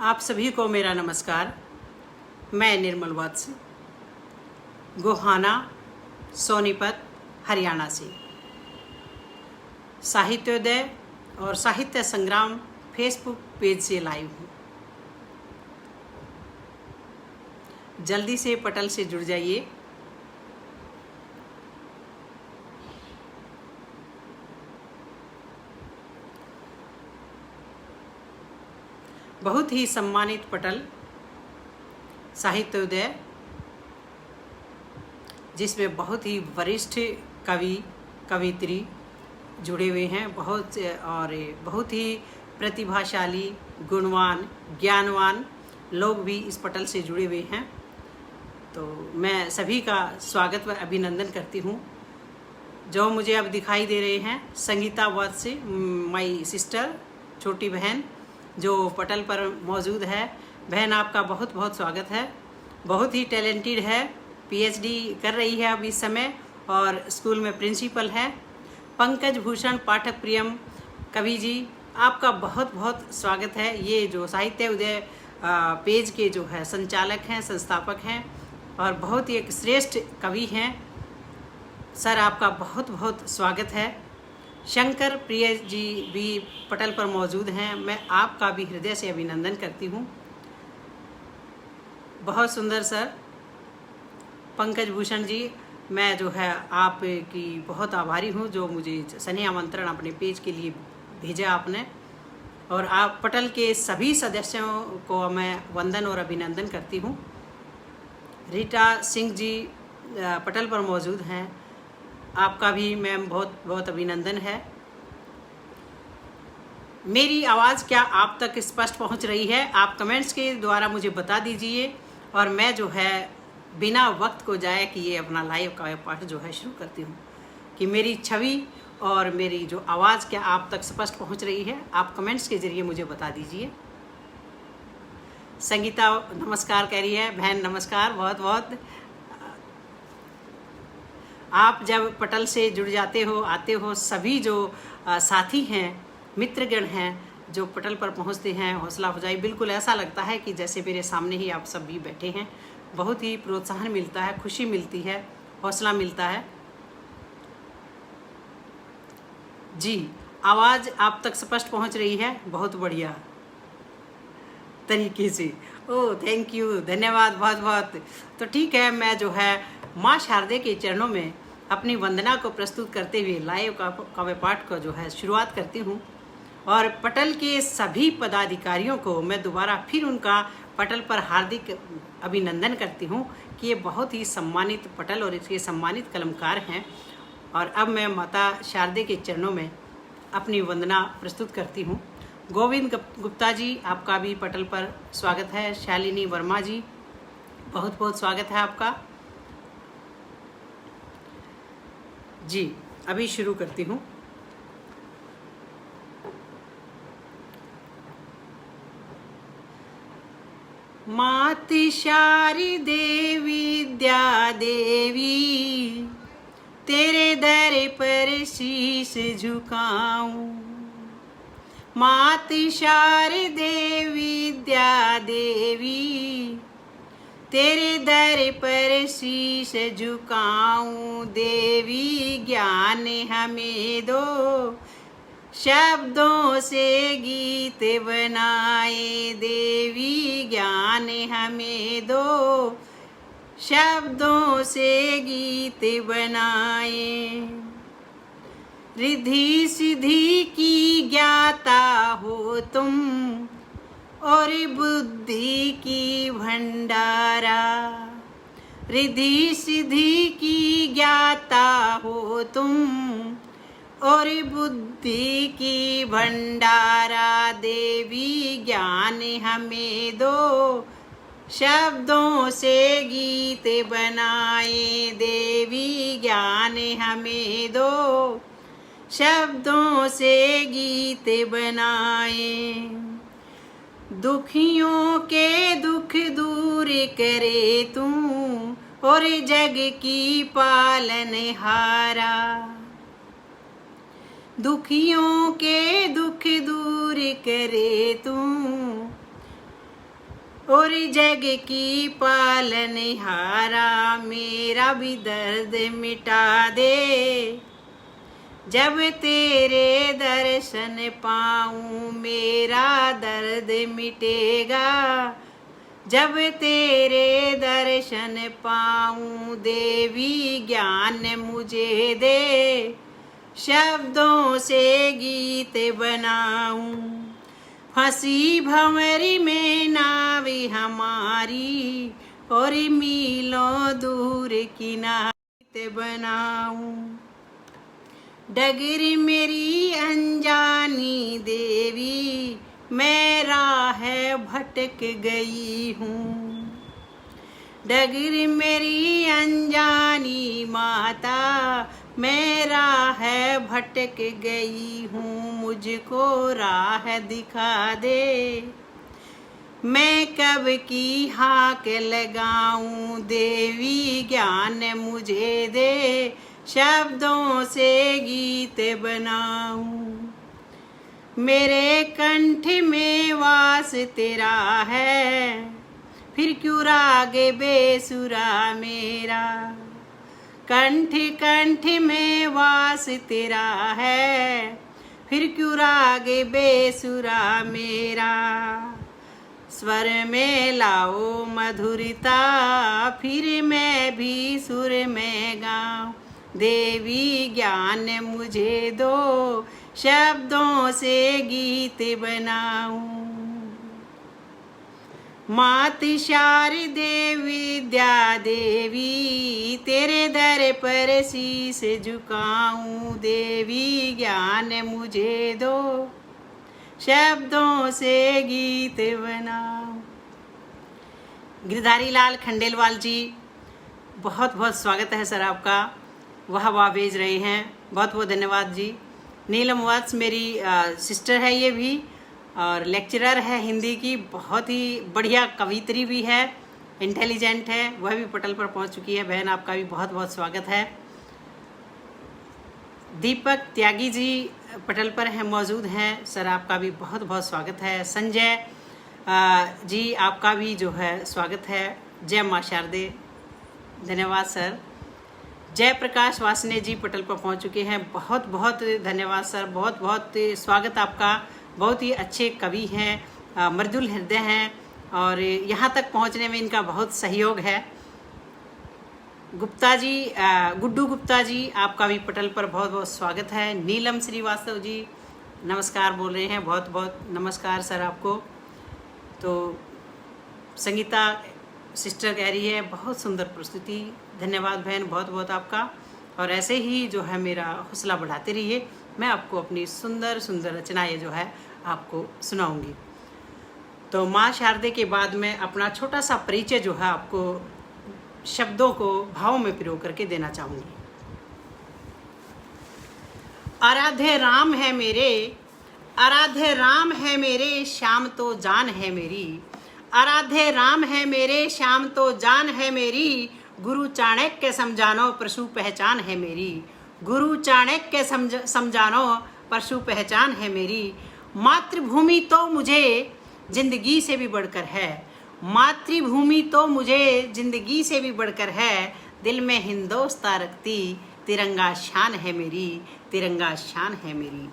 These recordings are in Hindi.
आप सभी को मेरा नमस्कार। मैं निर्मल वत्स गोहाना सोनीपत हरियाणा से साहित्योदय और साहित्य संग्राम फेसबुक पेज से लाइव हूँ। जल्दी से पटल से जुड़ जाइए। बहुत ही सम्मानित पटल साहित्योदय, जिसमें बहुत ही वरिष्ठ कवि कवित्री जुड़े हुए हैं, बहुत ही प्रतिभाशाली, गुणवान, ज्ञानवान लोग भी इस पटल से जुड़े हुए हैं। तो मैं सभी का स्वागत व अभिनंदन करती हूँ। जो मुझे अब दिखाई दे रहे हैं, संगीता वत्स, माई सिस्टर, छोटी बहन जो पटल पर मौजूद है। बहन, आपका बहुत बहुत स्वागत है। बहुत ही टैलेंटेड है, पीएचडी कर रही है अब इस समय और स्कूल में प्रिंसिपल है। पंकज भूषण पाठक प्रियम कवि जी, आपका बहुत बहुत स्वागत है। ये जो साहित्य उदय पेज के जो है संचालक हैं, संस्थापक हैं और बहुत ही एक श्रेष्ठ कवि हैं। सर, आपका बहुत बहुत स्वागत है। शंकर प्रिय जी भी पटल पर मौजूद हैं। मैं आपका भी हृदय से अभिनंदन करती हूँ। बहुत सुंदर सर। पंकज भूषण जी, मैं जो है आपकी बहुत आभारी हूँ जो मुझे स्नेह आमंत्रण अपने पेज के लिए भेजा आपने। और आप पटल के सभी सदस्यों को मैं वंदन और अभिनंदन करती हूँ। रीटा सिंह जी पटल पर मौजूद हैं, आपका भी मैम बहुत बहुत अभिनंदन है। मेरी आवाज़ क्या आप तक स्पष्ट पहुंच रही है? आप कमेंट्स के द्वारा मुझे बता दीजिए और मैं जो है बिना वक्त को जाए किए अपना लाइव का पाठ जो है शुरू करती हूँ कि मेरी छवि और मेरी जो आवाज़ क्या आप तक स्पष्ट पहुंच रही है। आप कमेंट्स के ज़रिए मुझे बता दीजिए। संगीता नमस्कार कह रही है। बहन नमस्कार, बहुत बहुत। आप जब पटल से जुड़ जाते हो, आते हो, सभी जो साथी हैं, मित्रगण हैं जो पटल पर पहुंचते हैं, हौसला अफजाई, बिल्कुल ऐसा लगता है कि जैसे मेरे सामने ही आप सब भी बैठे हैं। बहुत ही प्रोत्साहन मिलता है, खुशी मिलती है, हौसला मिलता है। जी, आवाज़ आप तक स्पष्ट पहुंच रही है, बहुत बढ़िया तरीके से। ओह, थैंक यू, धन्यवाद बहुत बहुत। तो ठीक है, मैं जो है माँ शारदे के चरणों में अपनी वंदना को प्रस्तुत करते हुए लाइव काव्य पाठ को जो है शुरुआत करती हूँ। और पटल के सभी पदाधिकारियों को मैं दोबारा फिर उनका पटल पर हार्दिक अभिनंदन करती हूँ कि ये बहुत ही सम्मानित पटल और इसके सम्मानित कलमकार हैं। और अब मैं माता शारदे के चरणों में अपनी वंदना प्रस्तुत करती हूँ। गोविंद गुप्ता जी, आपका भी पटल पर स्वागत है। शालिनी वर्मा जी, बहुत बहुत स्वागत है आपका। जी, अभी शुरू करती हूँ। माति शारदे विद्या देवी, तेरे दर पर शीश झुकाऊं। माति शारदे विद्या देवी, तेरे दर पर शीश झुकाऊं। देवी ज्ञान हमें दो, शब्दों से गीत बनाए। देवी ज्ञान हमें दो, शब्दों से गीत बनाए। रिद्धि सिद्धि की ज्ञाता हो तुम और बुद्धि की भंडारा। रिद्धि सिद्धि की ज्ञाता हो तुम और बुद्धि की भंडारा। देवी ज्ञान हमें दो, शब्दों से गीत बनाए। देवी ज्ञान हमें दो, शब्दों से गीत बनाए। दुखियों के दुख दूर करे तू और जग की पालनहारा। दुखियों के दुख दूर करे तू और जग की पालनहारा मेरा भी दर्द मिटा दे। जब तेरे दर्शन पाऊं मेरा दर्द मिटेगा। जब तेरे दर्शन पाऊं देवी ज्ञान मुझे दे। शब्दों से गीत बनाऊं फंसी भंवरी में नावी हमारी। और मीलों दूर किनारे बनाऊं। डगर मेरी अनजानी देवी मैं राह भटक गई हूँ। डगर मेरी अनजानी माता मैं राह भटक गई हूँ। मुझको राह दिखा दे। मैं कब की हाक लगाऊं देवी ज्ञान मुझे दे। शब्दों से गीत बनाऊं। मेरे कंठ में वास तेरा है फिर क्यों राग बेसुरा मेरा। कंठ कंठ में वास तेरा है फिर क्यों राग बेसुरा मेरा। स्वर में लाओ मधुरता फिर मैं भी सुर में गाऊं। देवी ज्ञान मुझे दो शब्दों से गीत बनाऊं। मात शारदे विद्या देवी तेरे दर पर शीस झुकाऊं। देवी ज्ञान मुझे दो शब्दों से गीत बनाऊं। गिरधारी लाल खंडेलवाल जी बहुत बहुत स्वागत है सर आपका। वाह भेज रहे हैं, बहुत बहुत धन्यवाद जी। नीलम वत्स मेरी सिस्टर है ये भी और लेक्चरर है हिंदी की। बहुत ही बढ़िया कवित्री भी है, इंटेलिजेंट है, वह भी पटल पर पहुंच चुकी है। बहन आपका भी बहुत बहुत स्वागत है। दीपक त्यागी जी पटल पर हैं, मौजूद हैं, सर आपका भी बहुत बहुत स्वागत है। संजय जी आपका भी जो है स्वागत है। जय माँ शारदे, धन्यवाद सर। जयप्रकाश वासने जी पटल पर पहुंच चुके हैं, बहुत बहुत धन्यवाद सर, बहुत बहुत स्वागत आपका। बहुत ही अच्छे कवि हैं, मृदुल हृदय हैं और यहाँ तक पहुँचने में इनका बहुत सहयोग है। गुप्ता जी, गुड्डू गुप्ता जी आपका भी पटल पर बहुत बहुत स्वागत है। नीलम श्रीवास्तव जी नमस्कार बोल रहे हैं, बहुत बहुत नमस्कार सर आपको। तो संगीता सिस्टर कह रही है बहुत सुंदर प्रस्तुति, धन्यवाद बहन, बहुत बहुत आपका। और ऐसे ही जो है मेरा हौसला बढ़ाते रहिए, मैं आपको अपनी सुंदर सुंदर रचनाएं जो है आपको सुनाऊंगी। तो माँ शारदे के बाद में अपना छोटा सा परिचय जो है आपको शब्दों को भावों में पिरो करके देना चाहूंगी। आराध्य राम है मेरे, आराध्य राम है मेरे, श्याम तो जान है मेरी। आराध्य राम है मेरे, श्याम तो जान है मेरी। गुरु चाणक्य समझानो परशु पहचान है मेरी। गुरु चाणक्य समझानो परशु पहचान है मेरी। मातृभूमि तो मुझे जिंदगी से भी बढ़कर है। मातृभूमि तो मुझे जिंदगी से भी बढ़कर है। दिल में हिंदोस्तां रखती तिरंगा शान है मेरी। तिरंगा शान है मेरी।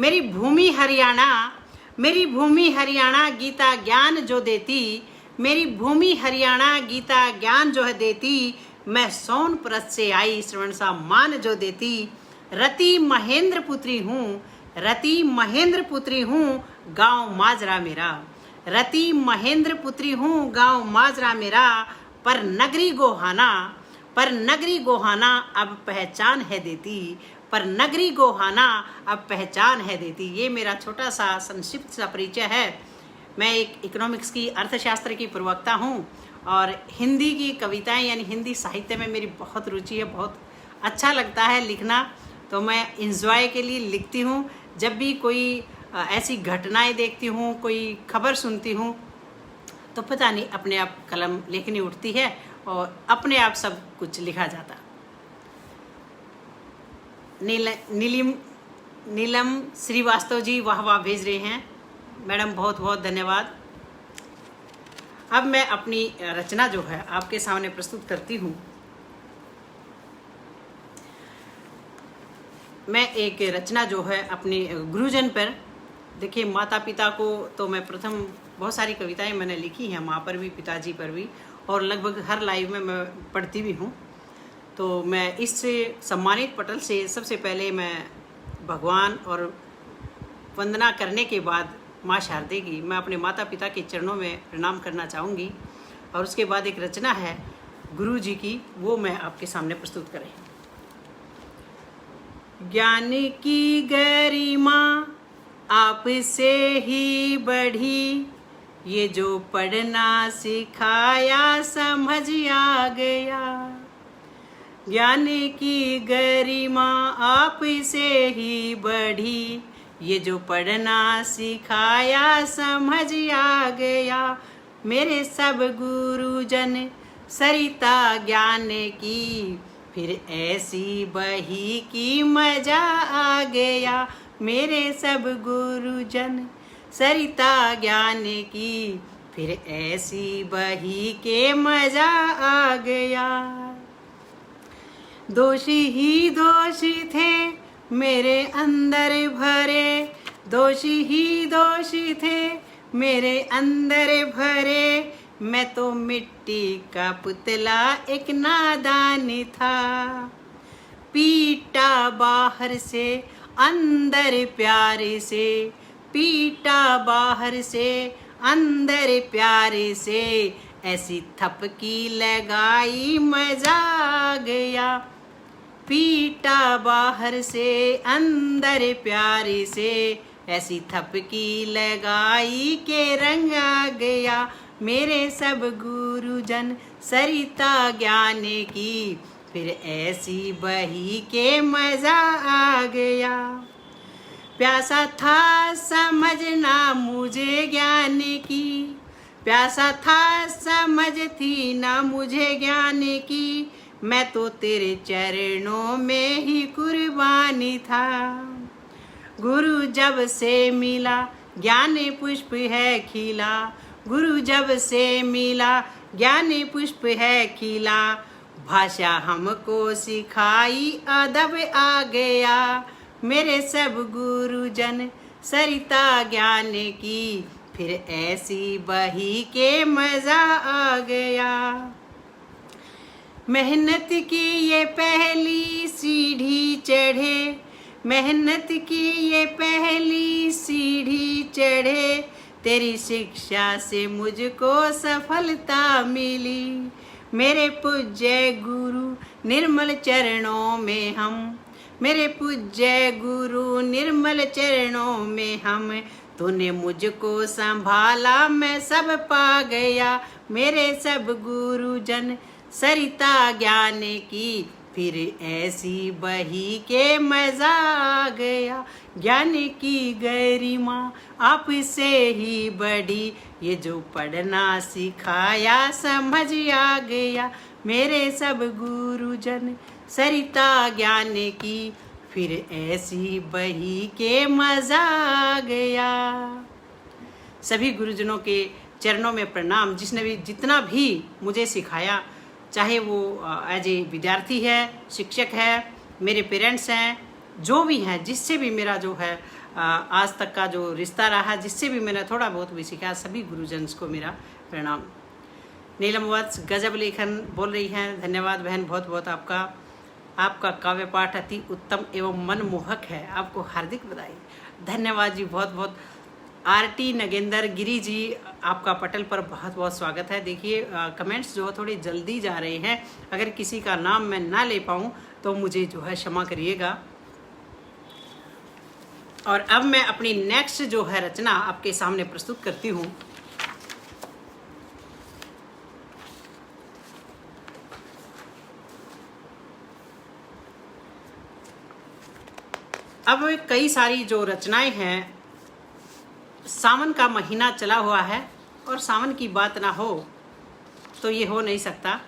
मेरी भूमि हरियाणा, मेरी भूमि हरियाणा गीता ज्ञान जो देती। मेरी भूमि हरियाणा गीता ज्ञान जो है देती। मैं सोनपुर से आई श्रवण सा मान जो देती। रति महेंद्र पुत्री हूँ, रति महेंद्र पुत्री हूँ, गांव माजरा मेरा। रति महेंद्र पुत्री हूँ, गांव माजरा मेरा। पर नगरी गोहाना, पर नगरी गोहाना अब पहचान है देती। पर नगरी गोहाना अब पहचान है देती। ये मेरा छोटा सा संक्षिप्त सा परिचय है। मैं एक इकोनॉमिक्स की, अर्थशास्त्र की प्रवक्ता हूँ और हिंदी की कविताएं यानी हिंदी साहित्य में मेरी बहुत रुचि है। बहुत अच्छा लगता है लिखना, तो मैं इंजॉय के लिए लिखती हूँ। जब भी कोई ऐसी घटनाएं देखती हूँ, कोई खबर सुनती हूँ, तो पता नहीं अपने आप कलम लेखनी उठती है और अपने आप सब कुछ लिखा जाता। नीलम श्रीवास्तव जी वाह वाह भेज रहे हैं, मैडम बहुत बहुत धन्यवाद। अब मैं अपनी रचना जो है आपके सामने प्रस्तुत करती हूँ। मैं एक रचना जो है अपने गुरुजन पर, देखिए माता पिता को तो मैं प्रथम बहुत सारी कविताएं मैंने लिखी हैं, माँ पर भी पिताजी पर भी, और लगभग हर लाइव में मैं पढ़ती भी हूँ। तो मैं इस सम्मानित पटल से सबसे पहले मैं भगवान और वंदना करने के बाद माँ शारदे की मैं अपने माता पिता के चरणों में प्रणाम करना चाहूँगी। और उसके बाद एक रचना है गुरु जी की, वो मैं आपके सामने प्रस्तुत करें। ज्ञान की गरिमा आपसे ही बढ़ी, ये जो पढ़ना सिखाया समझ आ गया। ज्ञान की गरिमा आपसे ही बढ़ी, ये जो पढ़ना सिखाया समझ आ गया। मेरे सब गुरुजन सरिता ज्ञान की, फिर ऐसी बही की मजा आ गया। मेरे सब गुरुजन सरिता ज्ञान की, फिर ऐसी बही के मजा आ गया। दोषी ही दोषी थे मेरे अंदर भरे, दोषी ही दोषी थे मेरे अंदर भरे। मैं तो मिट्टी का पुतला एक नादान था, पीटा बाहर से अंदर प्यारे से, पीटा बाहर से अंदर प्यारे से। ऐसी थपकी लगाई मजा आ गया, पीटा बाहर से अंदर प्यारे से। ऐसी थपकी लगाई के रंग आ गया। मेरे सब गुरुजन सरिता ज्ञान की, फिर ऐसी बही के मजा आ गया। प्यासा था समझना मुझे ज्ञान की, प्यासा था समझ थी ना मुझे ज्ञान की। मैं तो तेरे चरणों में ही कुर्बानी था। गुरु जब से मिला ज्ञान पुष्प है खिला, गुरु जब से मिला ज्ञान पुष्प है खिला। भाषा हमको सिखाई अदब आ गया। मेरे सब गुरुजन सरिता ज्ञान की, फिर ऐसी बही के मजा आ गया। मेहनत की ये पहली सीढ़ी चढ़े, मेहनत की ये पहली सीढ़ी चढ़े। तेरी शिक्षा से मुझको सफलता मिली। मेरे पूज्य गुरु निर्मल चरणों में हम, मेरे पूज्य गुरु निर्मल चरणों में हम। तूने मुझको संभाला मैं सब पा गया। मेरे सब गुरुजन सरिता ज्ञान की, फिर ऐसी बही के मजा आ गया। ज्ञान की गरिमा आपसे ही बढ़ी, ये जो पढ़ना सिखाया समझ आ गया। मेरे सब गुरुजन सरिता ज्ञान की, फिर ऐसी बही के मजा आ गया। सभी गुरुजनों के चरणों में प्रणाम, जिसने भी जितना भी मुझे सिखाया, चाहे वो एज ए विद्यार्थी है, शिक्षक है, मेरे पेरेंट्स हैं, जो भी हैं, जिससे भी मेरा जो है आज तक का जो रिश्ता रहा, जिससे भी मैंने थोड़ा बहुत भी सीखा, सभी गुरुजन को मेरा प्रणाम। नीलम वत्स गजब लेखन बोल रही हैं, धन्यवाद बहन, बहुत बहुत आपका। आपका काव्य पाठ अति उत्तम एवं मनमोहक है, आपको हार्दिक बधाई, धन्यवाद जी, बहुत बहुत। आरटी नगेंद्र गिरी जी, आपका पटल पर बहुत बहुत स्वागत है। देखिए कमेंट्स जो थोड़ी जल्दी जा रहे हैं, अगर किसी का नाम मैं ना ले पाऊँ तो मुझे जो है क्षमा करिएगा। और अब मैं अपनी नेक्स्ट जो है रचना आपके सामने प्रस्तुत करती हूँ। अब कई सारी जो रचनाएं हैं, सावन का महीना चला हुआ है और सावन की बात ना हो तो ये हो नहीं सकता।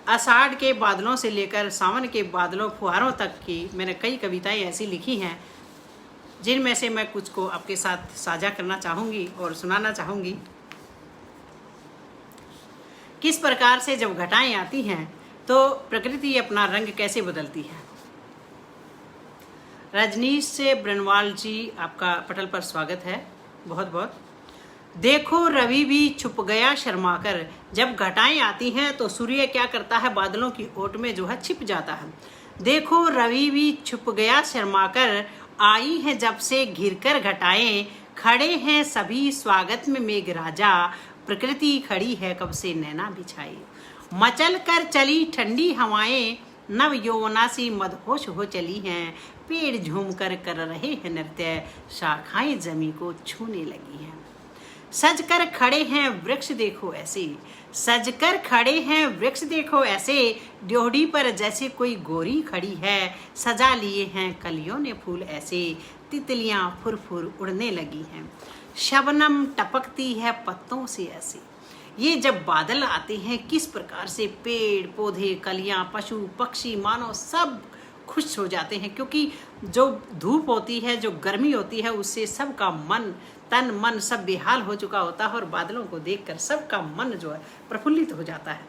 आषाढ़ के बादलों से लेकर सावन के बादलों फुहारों तक की मैंने कई कविताएं ऐसी लिखी हैं, जिनमें से मैं कुछ को आपके साथ साझा करना चाहूँगी और सुनाना चाहूँगी। किस प्रकार से जब घटाएं आती हैं तो प्रकृति अपना रंग कैसे बदलती है। रजनीश से ब्रनवाल जी, आपका पटल पर स्वागत है, बहुत बहुत। देखो रवि भी छुप गया शर्माकर, जब घटाएं आती हैं तो सूर्य क्या करता है, बादलों की ओट में जो है छिप जाता है। देखो रवि भी छुप गया शर्माकर, आई है जब से घिरकर घटाएं, खड़े हैं सभी स्वागत में मेघराजा, प्रकृति खड़ी है कब से नैना बिछाई। मचल कर चली ठंडी हवाएं, नव यौवना सी मदहोश हो चली हैं, पेड़ झूम कर रहे हैं नृत्य, शाखाएं जमी को छूने लगी हैं। सजकर खड़े हैं वृक्ष देखो ऐसे, सजकर खड़े हैं वृक्ष देखो ऐसे, ड्योढ़ी पर जैसे कोई गोरी खड़ी है, सजा लिए हैं कलियों ने फूल ऐसे, तितलियां फुर फुर उड़ने लगी हैं, शबनम टपकती है पत्तों से ऐसे। ये जब बादल आते हैं किस प्रकार से पेड़ पौधे, कलियां, पशु पक्षी, मानव सब खुश हो जाते हैं, क्योंकि जो धूप होती है, जो गर्मी होती है, उससे सबका मन, तन मन सब बेहाल हो चुका होता है और बादलों को देखकर सबका मन जो है प्रफुल्लित हो जाता है।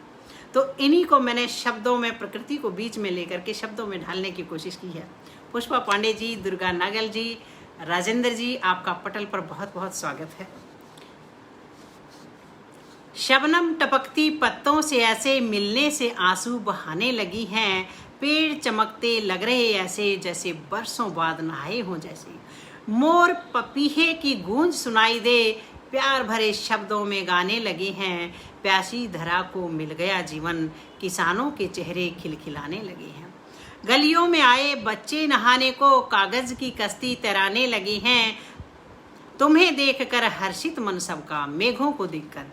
तो इन्हीं को मैंने शब्दों में, प्रकृति को बीच में लेकर के शब्दों में ढालने की कोशिश की है। पुष्पा पांडे जी, दुर्गा नागल जी, राजेंद्र जी, आपका पटल पर बहुत बहुत स्वागत है। शबनम टपकती पत्तों से ऐसे, मिलने से आंसू बहाने लगी हैं, पेड़ चमकते लग रहे ऐसे जैसे बरसों बाद नहाए हों जैसे। मोर पपीहे की गूंज सुनाई दे, प्यार भरे शब्दों में गाने लगे हैं, प्यासी धरा को मिल गया जीवन, किसानों के चेहरे खिलखिलाने लगे हैं। गलियों में आए बच्चे नहाने को, कागज की कश्ती तैराने लगे हैं, तुम्हें देखकर हर्षित मन सबका, मेघों को देखकर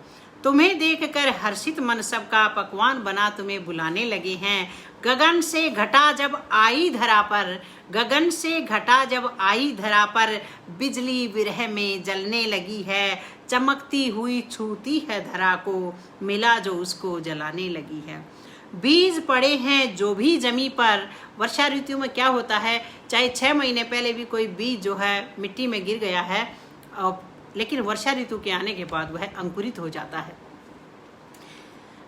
तुम्हें देखकर हर्षित मन सबका, पकवान बना तुम्हें बुलाने लगे हैं। गगन से घटा जब आई धरा पर, गगन से घटा जब आई धरा पर, बिजली विरह में जलने लगी है, चमकती हुई छूती है धरा को, मिला जो उसको जलाने लगी है। बीज पड़े हैं जो भी जमी पर, वर्षा ऋतु में क्या होता है, चाहे 6 महीने पहले भी कोई बीज जो है मिट्टी में गिर गया है, लेकिन वर्षा ऋतु के आने के बाद वह अंकुरित हो जाता है।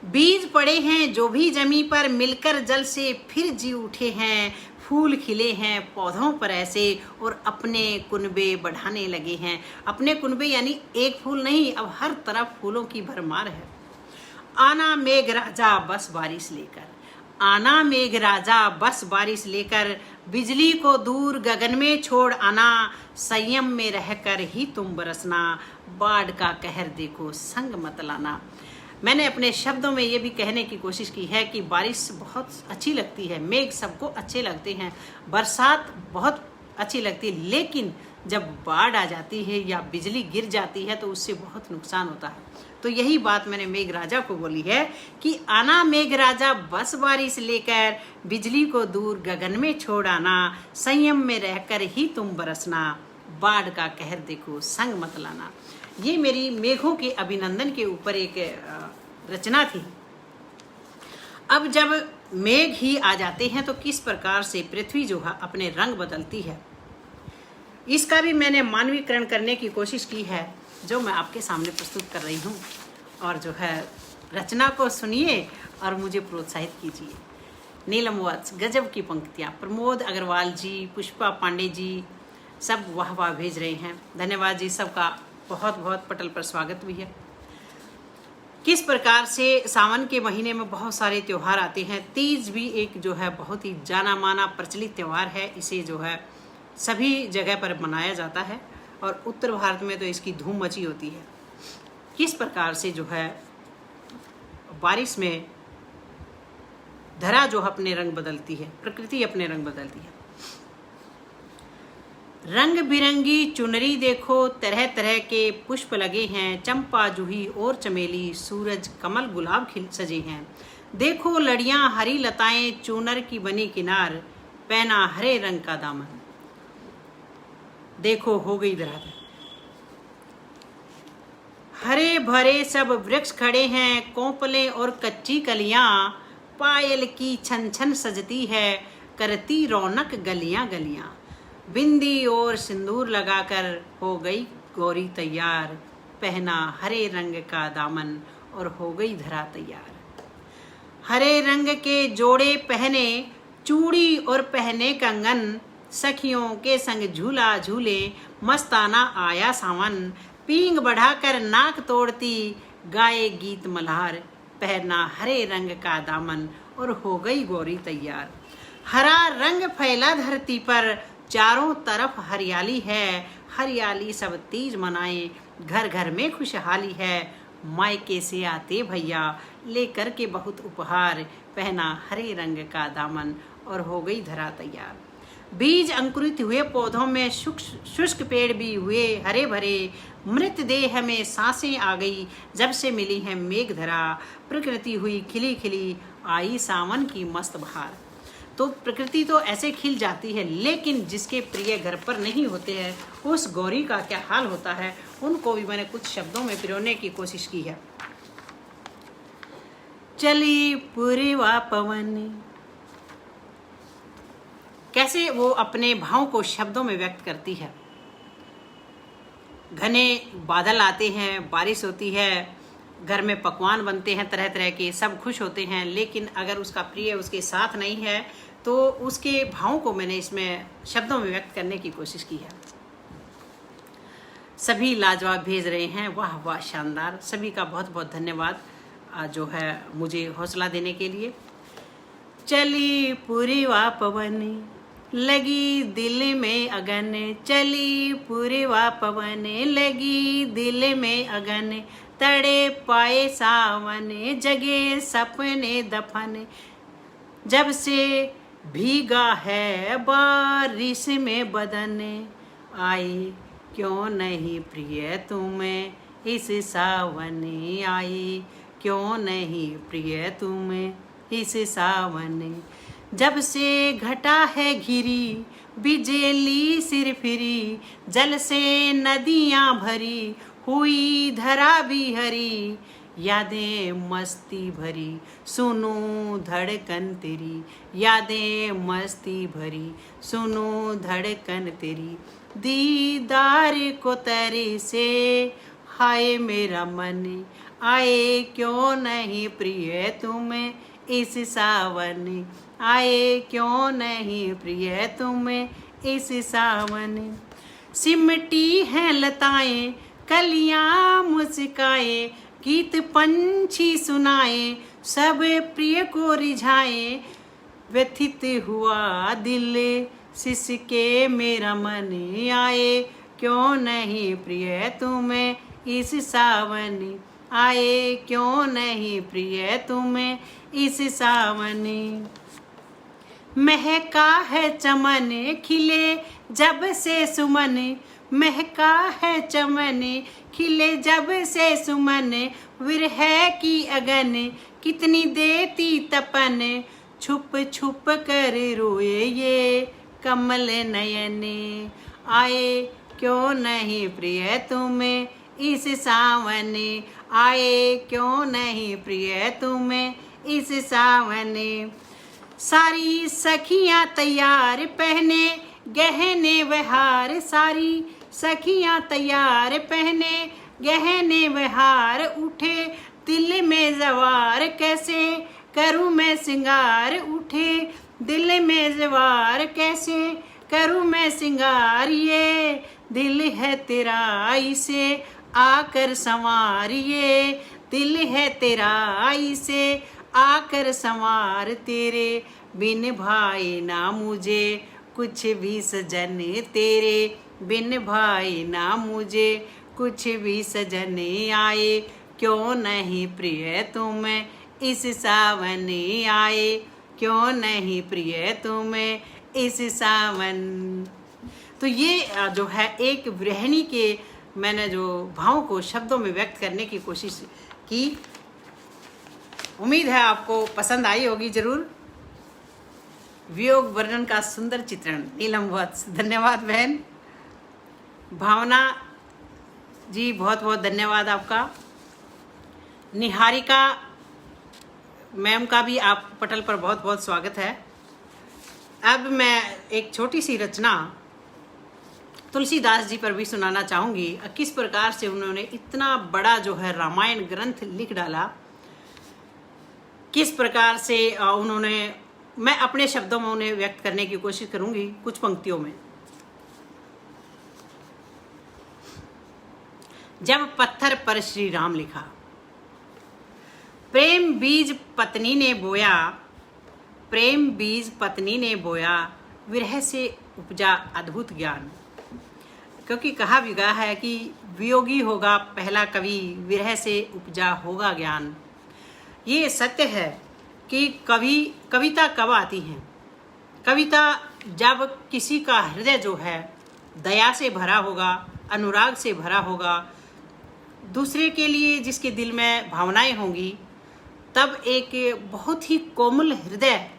बीज पड़े हैं जो भी जमी पर, मिलकर जल से फिर जी उठे हैं, फूल खिले हैं पौधों पर ऐसे, और अपने कुनबे बढ़ाने लगे हैं। अपने कुनबे यानी एक फूल नहीं, अब हर तरफ फूलों की भरमार है। आना मेघ राजा बस बारिश लेकर, आना मेघ राजा बस बारिश लेकर, बिजली को दूर गगन में छोड़ आना, संयम में रहकर ही तुम बरसना, बाढ़ का कहर देखो संग मत लाना। मैंने अपने शब्दों में ये भी कहने की कोशिश की है कि बारिश बहुत अच्छी लगती है, मेघ सबको अच्छे लगते हैं, बरसात बहुत अच्छी लगती है, लेकिन जब बाढ़ आ जाती है या बिजली गिर जाती है तो उससे बहुत नुकसान होता है। तो यही बात मैंने मेघ राजा को बोली है कि आना मेघ राजा बस बारिश लेकर, बिजली को दूर गगन में छोड़ आना, संयम में रहकर ही तुम बरसना, बाढ़ का कहर देखो संग मत लाना। ये मेरी मेघों के अभिनंदन के ऊपर एक रचना थी। अब जब मेघ ही आ जाते हैं तो किस प्रकार से पृथ्वी जो है अपने रंग बदलती है, इसका भी मैंने मानवीकरण करने की कोशिश की है, जो मैं आपके सामने प्रस्तुत कर रही हूँ। और जो है रचना को सुनिए और मुझे प्रोत्साहित कीजिए। नीलम वत्स, गजब की पंक्तियाँ। प्रमोद अग्रवाल जी, पुष्पा पांडे जी, सब वाह वाह भेज रहे हैं, धन्यवाद जी, सबका बहुत बहुत पटल पर स्वागत भी है। किस प्रकार से सावन के महीने में बहुत सारे त्यौहार आते हैं। तीज भी एक जो है बहुत ही जाना माना प्रचलित त्यौहार है, इसे जो है सभी जगह पर मनाया जाता है और उत्तर भारत में तो इसकी धूम मची होती है। किस प्रकार से जो है बारिश में धरा जो अपने रंग बदलती है, प्रकृति अपने रंग बदलती है। रंग बिरंगी चुनरी देखो, तरह तरह के पुष्प लगे हैं, चंपा जूही और चमेली, सूरज कमल गुलाब खिल सजे हैं। देखो लड़ियां हरी लताएं, चूनर की बनी किनार, पहना हरे रंग का दामन, देखो हो गई धराधर। हरे भरे सब वृक्ष खड़े हैं, कोंपले और कच्ची कलियां, पायल की छन छन सजती है, करती रौनक गलियां गलियां। बिंदी और सिंदूर लगाकर हो गई गौरी तैयार, पहना हरे रंग का दामन और हो गई धरा तैयार। हरे रंग के जोड़े पहने चूड़ी और पहने कंगन, सखियों के संग झूला झूले मस्ताना आया सावन। पींग बढ़ाकर नाक तोड़ती गाए गीत मल्हार, पहना हरे रंग का दामन और हो गई गौरी तैयार। हरा रंग फैला धरती पर, चारों तरफ हरियाली है, हरियाली सब तीज मनाए, घर घर में खुशहाली है। मायके से आते भैया लेकर के बहुत उपहार, पहना हरे रंग का दामन और हो गई धरा तैयार। बीज अंकुरित हुए पौधों में शुष्क पेड़ भी हुए हरे भरे, मृत देह में सांसें आ गई जब से मिली है मेघ धरा। प्रकृति हुई खिली खिली, आई सावन की मस्त बहार। तो प्रकृति तो ऐसे खिल जाती है, लेकिन जिसके प्रिय घर पर नहीं होते हैं उस गौरी का क्या हाल होता है, उनको भी मैंने कुछ शब्दों में पिरोने की कोशिश की है। चली पूर्वा पवन, कैसे वो अपने भाव को शब्दों में व्यक्त करती है। घने बादल आते हैं, बारिश होती है, घर में पकवान बनते हैं तरह तरह के, सब खुश होते हैं, लेकिन अगर उसका प्रिय उसके साथ नहीं है तो उसके भावों को मैंने इसमें शब्दों में व्यक्त करने की कोशिश की है। सभी लाजवाब भेज रहे हैं, वाह वाह शानदार। सभी का बहुत बहुत धन्यवाद जो है मुझे हौसला देने के लिए। चली पूर्वा पवन लगी दिल में अगन, चली पूर्वा पवन लगी दिल में अगन, तड़े पाए सावन जगे सपने दफन। जब से भीगा है बारिश में बदन, आई क्यों नहीं प्रिय तुम्हें इस सावन, आई क्यों नहीं प्रिय तुम्हें इस सावन। जब से घटा है घिरी बिजली सिर फिरी, जल से नदियां भरी हुई धरा भी हरी, यादें मस्ती भरी सुनो धड़कन तेरी, यादें मस्ती भरी सुनो धड़कन तेरी। दीदार को तेरे से हाय मेरा मन, आए क्यों नहीं प्रिय तुम्हें इस सावन, आए क्यों नहीं प्रिय तुम्हें इस सावन। सिमटी हैं लताएं कलियां मुस्काए, गीत पंछी सुनाए सब प्रिय को रिझाए, व्यथित हुआ दिल सिसके मेरा मन, आए क्यों नहीं प्रिय तुम्हें इस सावन, आए क्यों नहीं प्रिय तुम्हें इस सावन। महका है चमन खिले जब से सुमन, महका है चमन खिले जब से सुमन, विरह की अगन कितनी देती तपन, छुप छुप कर रोए ये कमल नयन, आए क्यों नहीं प्रिय तुम्हें इस सावन, आए क्यों नहीं प्रिय तुम्हें इस सावन। सारी सखियां तैयार पहने गहने वहार, सारी सखियां तैयार पहने गहने वहार, उठे दिल में जवार कैसे करूं मैं सिंगार, उठे दिल में जवार कैसे करूं मैं सिंगार, ये दिल है तेरा इसे आकर संवारिए, दिल है तेरा इसे आकर संवार, तेरे बिन भाई ना मुझे कुछ भी सजन, तेरे बिन भाई ना मुझे कुछ भी सजन, आए क्यों नहीं प्रिय तुम्हें इस सावन, आए क्यों नहीं प्रिय तुम्हें इस सावन। तो ये जो है एक गृहिणी के मैंने जो भाव को शब्दों में व्यक्त करने की कोशिश की। उम्मीद है आपको पसंद आई होगी जरूर। वियोग वर्णन का सुंदर चित्रण नीलम वत्स, धन्यवाद बहन। भावना जी बहुत बहुत धन्यवाद आपका। निहारिका मैम का भी आप पटल पर बहुत बहुत स्वागत है। अब मैं एक छोटी सी रचना तुलसीदास जी पर भी सुनाना चाहूँगी किस प्रकार से उन्होंने इतना बड़ा जो है रामायण ग्रंथ लिख डाला, किस प्रकार से उन्होंने, मैं अपने शब्दों में उन्हें व्यक्त करने की कोशिश करूँगी कुछ पंक्तियों में। जब पत्थर पर श्री राम लिखा, प्रेम बीज पत्नी ने बोया, प्रेम बीज पत्नी ने बोया, विरह से उपजा अद्भुत ज्ञान। क्योंकि कहा भी गया है कि वियोगी होगा पहला कवि, विरह से उपजा होगा ज्ञान। ये सत्य है कि कविता कब आती है? कविता जब किसी का हृदय जो है दया से भरा होगा, अनुराग से भरा होगा, दूसरे के लिए जिसके दिल में भावनाएं होंगी, तब एक बहुत ही कोमल हृदय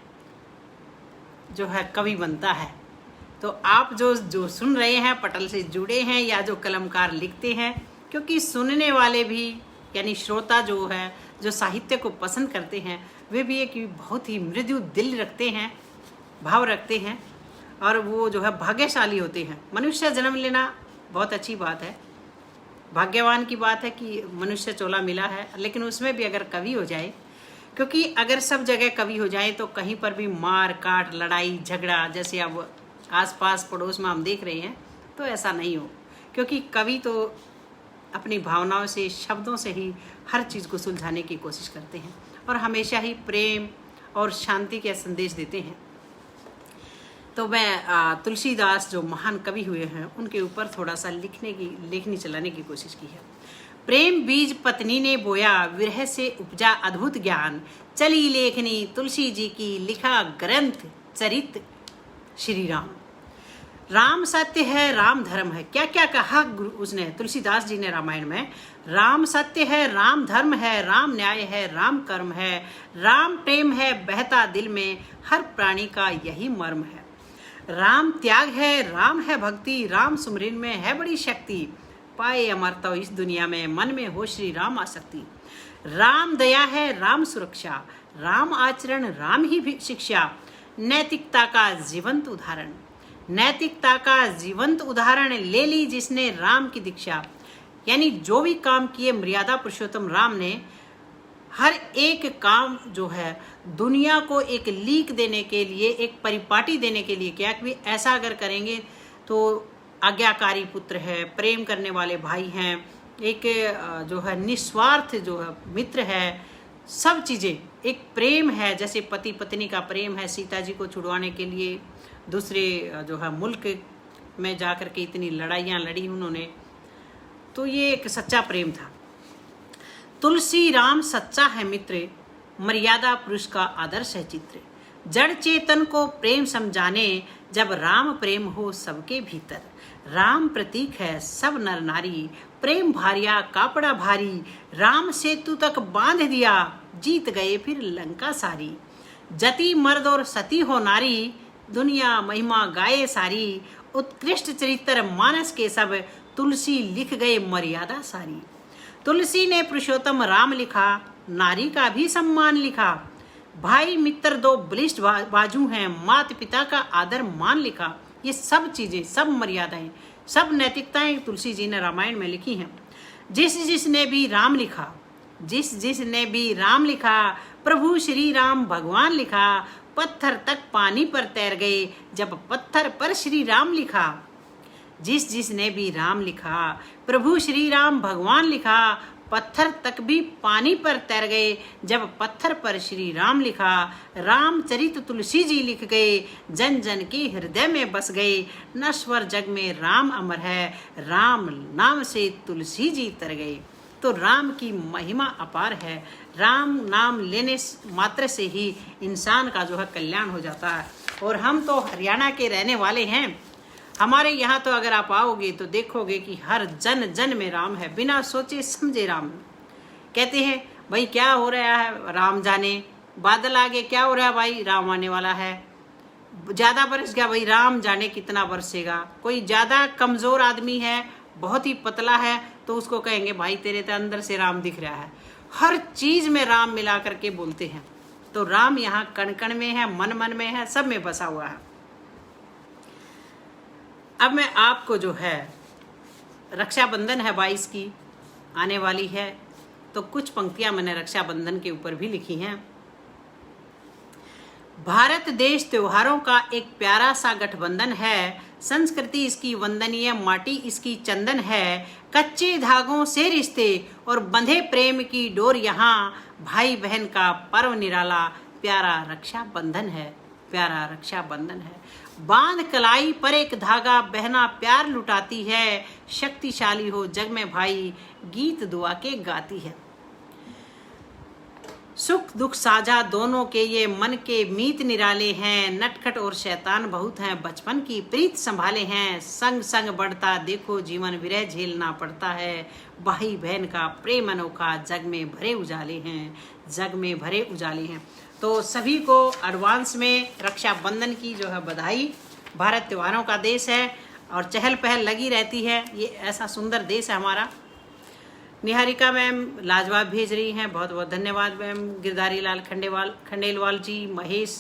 जो है कवि बनता है। तो आप जो सुन रहे हैं, पटल से जुड़े हैं या जो कलमकार लिखते हैं, क्योंकि सुनने वाले भी यानी श्रोता जो है, जो साहित्य को पसंद करते हैं, वे भी एक बहुत ही मृदु दिल रखते हैं, भाव रखते हैं, और वो जो है भाग्यशाली होते हैं। मनुष्य जन्म लेना बहुत अच्छी बात है, भाग्यवान की बात है कि मनुष्य चोला मिला है, लेकिन उसमें भी अगर कवि हो जाए, क्योंकि अगर सब जगह कवि हो जाए तो कहीं पर भी मार काट, लड़ाई झगड़ा जैसे अब आसपास पड़ोस में हम देख रहे हैं, तो ऐसा नहीं हो। क्योंकि कवि तो अपनी भावनाओं से, शब्दों से ही हर चीज़ को सुलझाने की कोशिश करते हैं और हमेशा ही प्रेम और शांति के संदेश देते हैं। तो मैं तुलसीदास जो महान कवि हुए हैं उनके ऊपर थोड़ा सा लेखनी चलाने की कोशिश की है। प्रेम बीज पत्नी ने बोया, विरह से उपजा अद्भुत ज्ञान, चली लेखनी तुलसी जी की, लिखा ग्रंथ चरित श्री राम। राम सत्य है, राम धर्म है। क्या क्या कहा उसने, तुलसीदास जी ने रामायण में? राम सत्य है, राम धर्म है, राम न्याय है, राम कर्म है, राम प्रेम है बहता दिल में, हर प्राणी का यही मर्म है। राम त्याग है, राम है भक्ति, राम सुमरिन में है बड़ी शक्ति, पाए अमरता इस दुनिया में, मन में हो श्री राम आसक्ति। राम दया है, राम सुरक्षा, राम आचरण, राम ही शिक्षा, नैतिकता का जीवंत उदाहरण, नैतिकता का जीवंत उदाहरण ले ली जिसने राम की दीक्षा। यानी जो भी काम किए मर्यादा पुरुषोत्तम राम ने, हर एक काम जो है दुनिया को एक लीक देने के लिए, एक परिपाटी देने के लिए किया कि ऐसा अगर करेंगे तो आज्ञाकारी पुत्र है, प्रेम करने वाले भाई हैं, एक जो है निस्वार्थ जो है मित्र है, सब चीज़ें एक प्रेम है। जैसे पति पत्नी का प्रेम है, सीता जी को छुड़वाने के लिए दूसरे जो है मुल्क में जाकर के इतनी लड़ाइयाँ लड़ी उन्होंने, तो ये एक सच्चा प्रेम था। तुलसी राम सच्चा है मित्र, मर्यादा पुरुष का आदर्श है चित्र, जड़ चेतन को प्रेम समझाने, जब राम प्रेम हो सबके भीतर। राम प्रतीक है सब नर नारी, प्रेम भारिया कापड़ा भारी, राम सेतु तक बांध दिया, जीत गए फिर लंका सारी। जति मर्द और सती हो नारी, दुनिया महिमा गाए सारी, उत्कृष्ट चरित्र मानस के सब, तुलसी लिख गए मर्यादा सारी। तुलसी ने पुरुषोत्तम राम लिखा, नारी का भी सम्मान लिखा, भाई मित्र दो बलिष्ठ बाजू हैं, माता पिता का आदर मान लिखा। ये सब चीज़ें, सब मर्यादाएं, सब नैतिकताएं तुलसी जी ने रामायण में लिखी हैं। जिसने भी राम लिखा, जिसने भी राम लिखा, प्रभु श्री राम भगवान लिखा, पत्थर तक पानी पर तैर गए, जब पत्थर पर श्री राम लिखा। जिसने भी राम लिखा, प्रभु श्री राम भगवान लिखा, पत्थर तक भी पानी पर तैर गए, जब पत्थर पर श्री राम लिखा। रामचरित तुलसी जी लिख गए, जन जन के हृदय में बस गए, नश्वर जग में राम अमर है, राम नाम से तुलसी जी तर गए। तो राम की महिमा अपार है। राम नाम लेने मात्र से ही इंसान का जो है कल्याण हो जाता है। और हम तो हरियाणा के रहने वाले हैं, हमारे यहाँ तो अगर आप आओगे तो देखोगे कि हर जन जन में राम है, बिना सोचे समझे राम। कहते हैं भाई क्या हो रहा है, राम जाने, बादल आगे क्या हो रहा है भाई, राम आने वाला है, ज़्यादा बरस गया भाई, राम जाने कितना बरसेगा। कोई ज़्यादा कमज़ोर आदमी है, बहुत ही पतला है, तो उसको कहेंगे भाई तेरे तो अंदर से राम दिख रहा है। हर चीज़ में राम मिला करके बोलते हैं। तो राम यहाँ कण कण में है, मन मन में है, सब में बसा हुआ है। अब मैं आपको जो है, रक्षाबंधन है 22 की आने वाली है, तो कुछ पंक्तियां मैंने रक्षाबंधन के ऊपर भी लिखी हैं। भारत देश त्योहारों का एक प्यारा सा गठबंधन है, संस्कृति इसकी वंदनीय, माटी इसकी चंदन है, कच्चे धागों से रिश्ते और बंधे प्रेम की डोर, यहाँ भाई बहन का पर्व निराला, प्यारा रक्षाबंधन है, प्यारा रक्षाबंधन है। बांध कलाई पर एक धागा, बहना प्यार लुटाती है, शक्तिशाली हो जग में भाई, गीत दुआ के गाती है। सुख दुख साझा दोनों के, ये मन के मीत निराले हैं, नटखट और शैतान बहुत हैं, बचपन की प्रीत संभाले हैं, संग संग बढ़ता देखो जीवन, विरह झेलना पड़ता है, भाई बहन का प्रेम अनोखा, जग में भरे उजाले हैं, जग में भरे उजाले हैं। तो सभी को एडवांस में रक्षाबंधन की जो है बधाई। भारत त्योहारों का देश है और चहल पहल लगी रहती है, ये ऐसा सुंदर देश है हमारा। निहारिका मैम लाजवाब भेज रही हैं, बहुत बहुत धन्यवाद मैम। गिरधारी लाल खंडेलवाल जी, महेश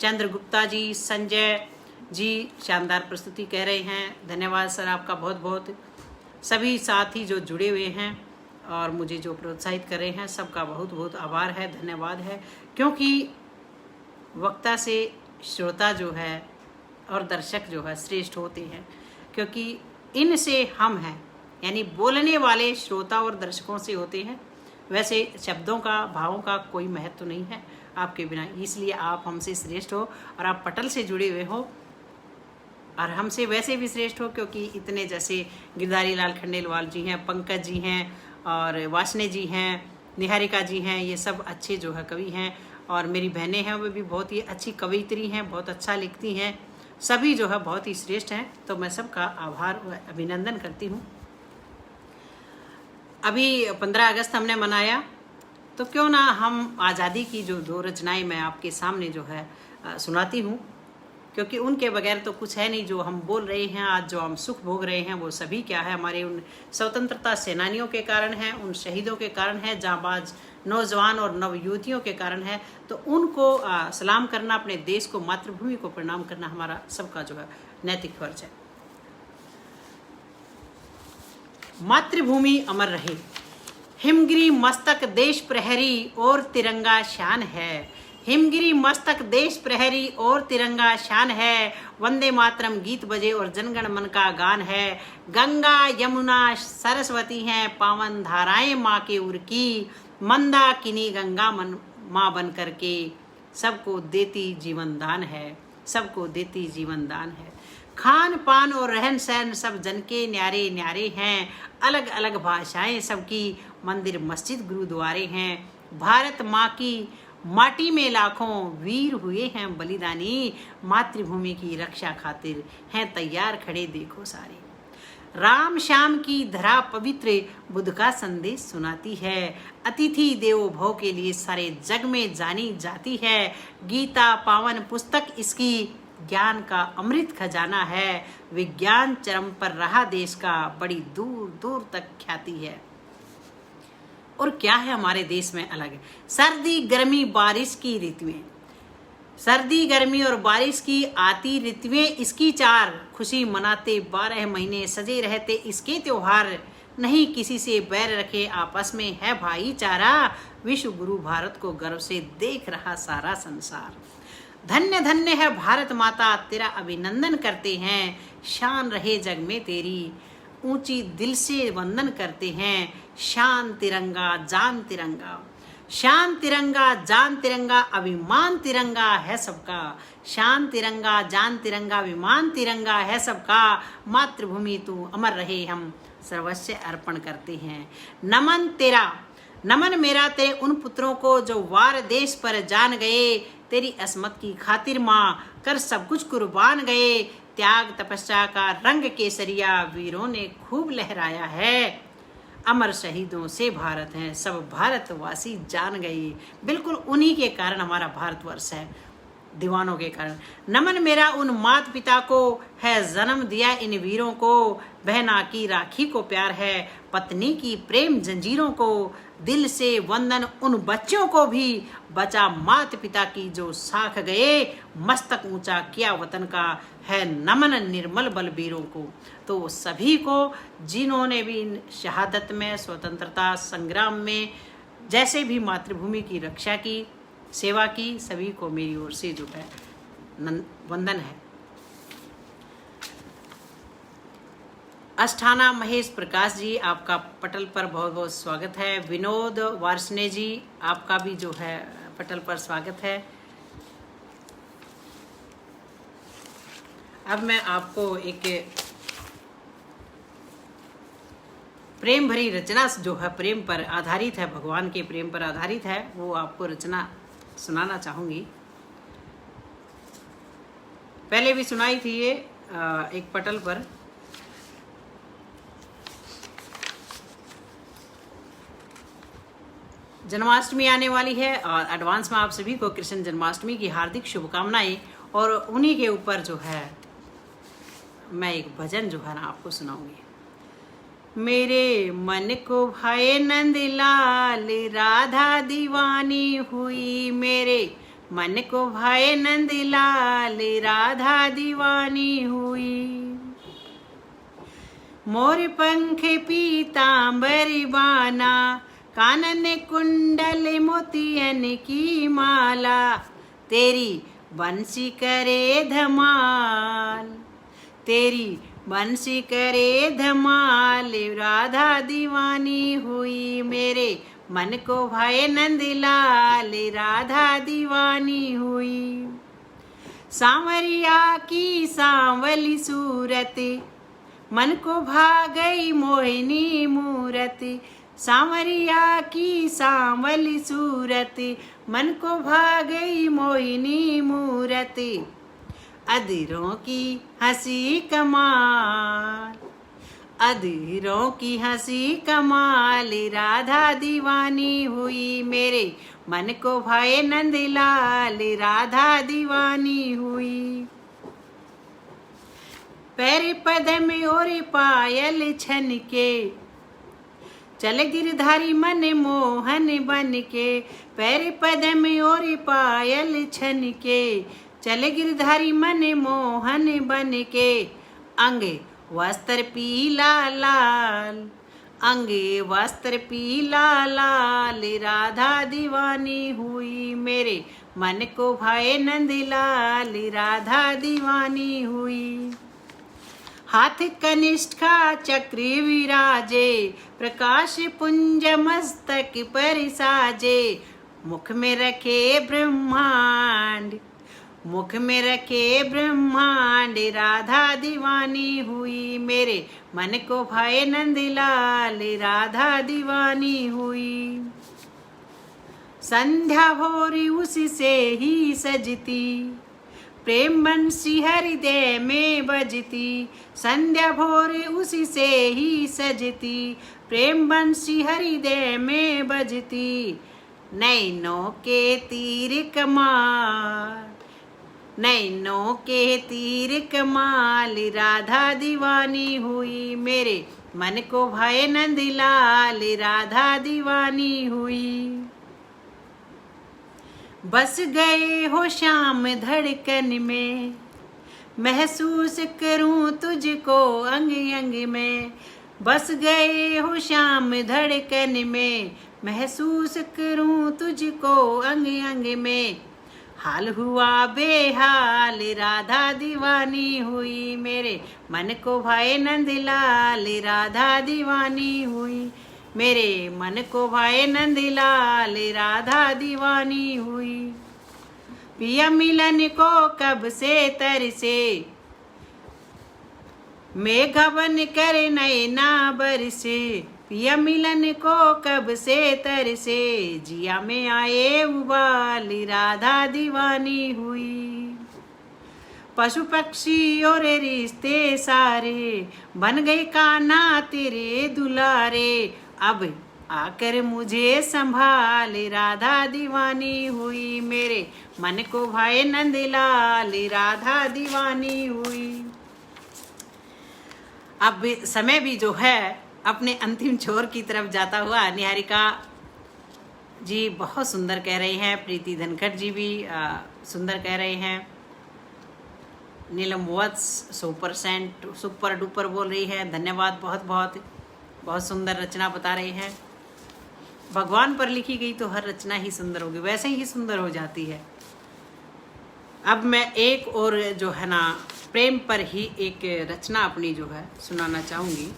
चंद्र गुप्ता जी, संजय जी शानदार प्रस्तुति कह रहे हैं, धन्यवाद सर आपका बहुत बहुत। सभी साथी जो जुड़े हुए हैं और मुझे जो प्रोत्साहित कर रहे हैं, सबका बहुत बहुत आभार है, धन्यवाद है। क्योंकि वक्ता से श्रोता जो है और दर्शक जो है श्रेष्ठ होते हैं, क्योंकि इनसे हम हैं, यानी बोलने वाले श्रोता और दर्शकों से होते हैं। वैसे शब्दों का, भावों का कोई महत्व नहीं है आपके बिना, इसलिए आप हमसे श्रेष्ठ हो और आप पटल से जुड़े हुए हो, और हमसे वैसे भी श्रेष्ठ हो क्योंकि इतने जैसे गिरधारी लाल खंडेलवाल जी हैं, पंकज जी हैं और वासने जी हैं, निहारिका जी हैं, ये सब अच्छे जो है कवि हैं। और मेरी बहनें हैं, वो भी बहुत ही अच्छी कवयित्री हैं, बहुत अच्छा लिखती हैं, सभी जो है बहुत ही श्रेष्ठ हैं। तो मैं सबका आभार व अभिनंदन करती हूँ। अभी 15 अगस्त हमने मनाया, तो क्यों ना हम आज़ादी की जो 2 रचनाएं मैं आपके सामने जो है सुनाती हूँ, क्योंकि उनके बगैर तो कुछ है नहीं। जो हम बोल रहे हैं आज, जो हम सुख भोग रहे हैं, वो सभी क्या है, हमारे उन स्वतंत्रता सेनानियों के कारण है, उन शहीदों के कारण है, जांबाज नौजवान और नवयुवतियों के कारण है। तो उनको सलाम करना, अपने देश को, मातृभूमि को प्रणाम करना हमारा सबका जो है नैतिक फर्ज है। मातृभूमि अमर रहे, हिमगिरी मस्तक देश प्रहरी और तिरंगा शान है, हिमगिरी मस्तक देश प्रहरी और तिरंगा शान है, वंदे मातरम गीत बजे और जनगण मन का गान है, गंगा यमुना सरस्वती हैं पावन धाराएं माँ के उर की, मंदाकिनी गंगा मन माँ बन करके सबको देती जीवन दान है, सबको देती जीवन दान है। खान पान और रहन सहन सब जन के न्यारे न्यारे हैं, अलग अलग भाषाएं सबकी, मंदिर मस्जिद गुरुद्वारे हैं, भारत माँ की माटी में लाखों वीर हुए हैं बलिदानी, मातृभूमि की रक्षा खातिर हैं तैयार खड़े देखो सारे। राम श्याम की धरा पवित्र बुद्ध का संदेश सुनाती है, अतिथि देवो भव के लिए सारे जग में जानी जाती है, गीता पावन पुस्तक इसकी ज्ञान का अमृत खजाना है, विज्ञान चरम पर रहा देश का, बड़ी दूर दूर तक ख्याति है। और क्या है हमारे देश में अलग, सर्दी गर्मी बारिश की ऋतुएं, सर्दी गर्मी और बारिश की आती ऋतुएं इसकी 4, खुशी मनाते 12 महीने सजे रहते इसके त्योहार, नहीं किसी से बैर रखे आपस में है भाईचारा, विश्व गुरु भारत को गर्व से देख रहा सारा संसार। धन्य धन्य है भारत माता, तेरा अभिनंदन करते हैं, शान रहे जग में तेरी, ऊंची दिल से वंदन करते हैं, शान तिरंगा जान तिरंगा, शान तिरंगा जान तिरंगा, अभिमान तिरंगा है सबका, शान तिरंगा जान तिरंगा, अभिमान तिरंगा है सबका, मातृभूमि तू अमर रहे हम सर्वस्व अर्पण करते हैं। नमन तेरा, नमन मेरा तेरे उन पुत्रों को जो वार देश पर जान गए, तेरी असमत की खातिर माँ कर सब कुछ कुर्बान गए, त्याग तपस्या का रंग केसरिया वीरों ने खूब लहराया है, अमर शहीदों से भारत है सब भारतवासी जान गए। बिल्कुल उन्हीं के कारण हमारा भारतवर्ष है। दीवानों के कारण। नमन मेरा उन माता पिता को है, जन्म दिया इन वीरों को, बहना की राखी को प्यार है, पत्नी की प्रेम जंजीरों को, दिल से वंदन उन बच्चों को भी, बचा माता पिता की जो साख गए, मस्तक ऊंचा किया वतन का, है नमन निर्मल बलबीरों को। तो सभी को जिन्होंने भी इन शहादत में, स्वतंत्रता संग्राम में जैसे भी मातृभूमि की रक्षा की, सेवा की, सभी को मेरी ओर से जो है वंदन है। अष्टाना महेश प्रकाश जी, आपका पटल पर बहुत बहुत स्वागत है। विनोद वार्ष्णे जी, आपका भी जो है पटल पर स्वागत है। अब मैं आपको एक प्रेम भरी रचना जो है, प्रेम पर आधारित है, भगवान के प्रेम पर आधारित है, वो आपको रचना सुनाना चाहूंगी। पहले भी सुनाई थी ये एक पटल पर। जन्माष्टमी आने वाली है और एडवांस में आप सभी को कृष्ण जन्माष्टमी की हार्दिक शुभकामनाएं। और उन्हीं के ऊपर जो है मैं एक भजन जो है ना आपको सुनाऊंगी। मेरे मन को भाए नंदलाल, राधा दीवानी हुई, मेरे मन को भाए नंदलाल, राधा दीवानी हुई। मोर पंख पीतांबर बाना, कानन कुंडल मोतियन की माला, तेरी बंसी करे धमाल, तेरी बंसी करे धमाल, राधा दीवानी हुई, मेरे मन को भाए नंदलाल, राधा दीवानी हुई। सांवरिया की सांवली सूरत, मन को भा गई मोहिनी मूरत, सांवरिया की सांवली सूरत, मन को भा गई मोहिनी मूरत, अधीरों की हंसी कमाल, अधीरों की हंसी कमाल, राधा दीवानी हुई, मेरे मन को भाए नंदलाल, राधा दीवानी हुई। पैर पद में और पायल छन के, चले गिरधारी मन मोहन बन के, पैर पद में और पायल छन के, चले गिरधारी मन मोहन बन के, अंगे वस्त्र पीला लाल, अंगे वस्त्र पीला लाल, राधा दीवानी हुई, मेरे मन को भाए नंदलाल, राधा दीवानी हुई। हाथ कनिष्ठा चक्र विराजे, प्रकाश पुंज मस्तक पर साजे, मुख में रखे ब्रह्मांड, मुख में रखे ब्रह्मांड, राधा दीवानी हुई, मेरे मन को भाए नंदलाल, राधा दीवानी हुई। संध्या भोरी उससे ही सजती, प्रेम बंसी हृदय में बजती, संध्या भोरी उसी से ही सजती, प्रेम बंसी हृदय में बजती, नैनों के तीर कमाल, नैनों के तीर कमाल, राधा दीवानी हुई, मेरे मन को भाए नंदलाल, राधा दीवानी हुई। बस गए हो शाम धड़कन में, महसूस करूं तुझको अंग अंग में, बस गए हो शाम धड़कन में, महसूस करूं तुझको अंग अंग में, हाल हुआ बेहाल, राधा दीवानी हुई, मेरे मन को भाए नंदलाल, राधा दीवानी हुई, मेरे मन को भाए नंदलाल, राधा दीवानी हुई। पिया मिलन को कब से तरसे, मेघा बन कर नैना बरसे, पिया मिलन को कब से तरसे, जिया में आए उबाल, राधा दीवानी हुई। पशु पक्षी और रिश्ते सारे, बन गए कान्हा तेरे दुलारे, अब आकर मुझे संभाल, राधा दीवानी हुई, मेरे मन को भाए नंदलाल, राधा दीवानी हुई। अब समय भी जो है अपने अंतिम छोर की तरफ जाता हुआ, निहारिका जी बहुत सुंदर कह रहे हैं, प्रीति धनखड़ जी भी सुंदर कह रहे हैं, नीलम वत्स 100% सुपर डुपर बोल रही है, धन्यवाद बहुत बहुत, बहुत सुंदर रचना बता रहे हैं। भगवान पर लिखी गई तो हर रचना ही सुंदर होगी, वैसे ही सुंदर हो जाती है। अब मैं एक और जो है ना प्रेम पर ही एक रचना अपनी जो है सुनाना चाहूंगी।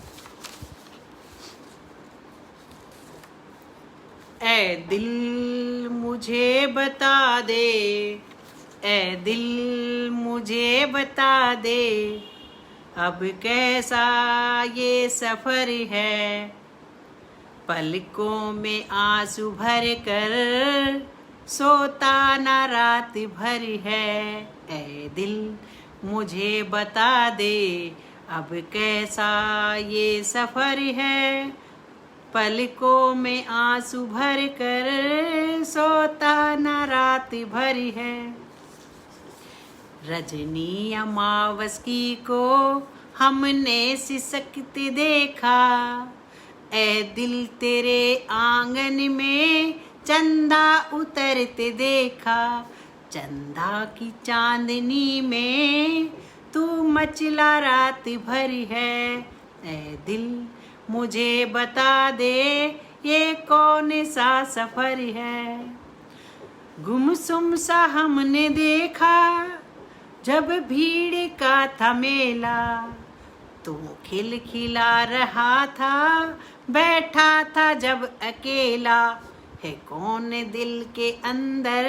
ऐ दिल मुझे बता दे, ऐ दिल मुझे बता दे, अब कैसा ये सफर है, पलकों में आंसू भर कर सोता ना रात भर है। ऐ दिल मुझे बता दे, अब कैसा ये सफर है, पलकों में आंसू भर कर सोता ना रात भर है। रजनी अमावस की को हमने सिसकते देखा, ऐ दिल तेरे आंगन में चंदा उतरते देखा, चंदा की चांदनी में तू मचला रात भर है। ऐ दिल मुझे बता दे, ये कौन सा सफर है, गुमसुम सा हमने देखा जब भीड़ का था मेला, तू खिलखिला रहा था बैठा था जब अकेला, है कौन दिल के अंदर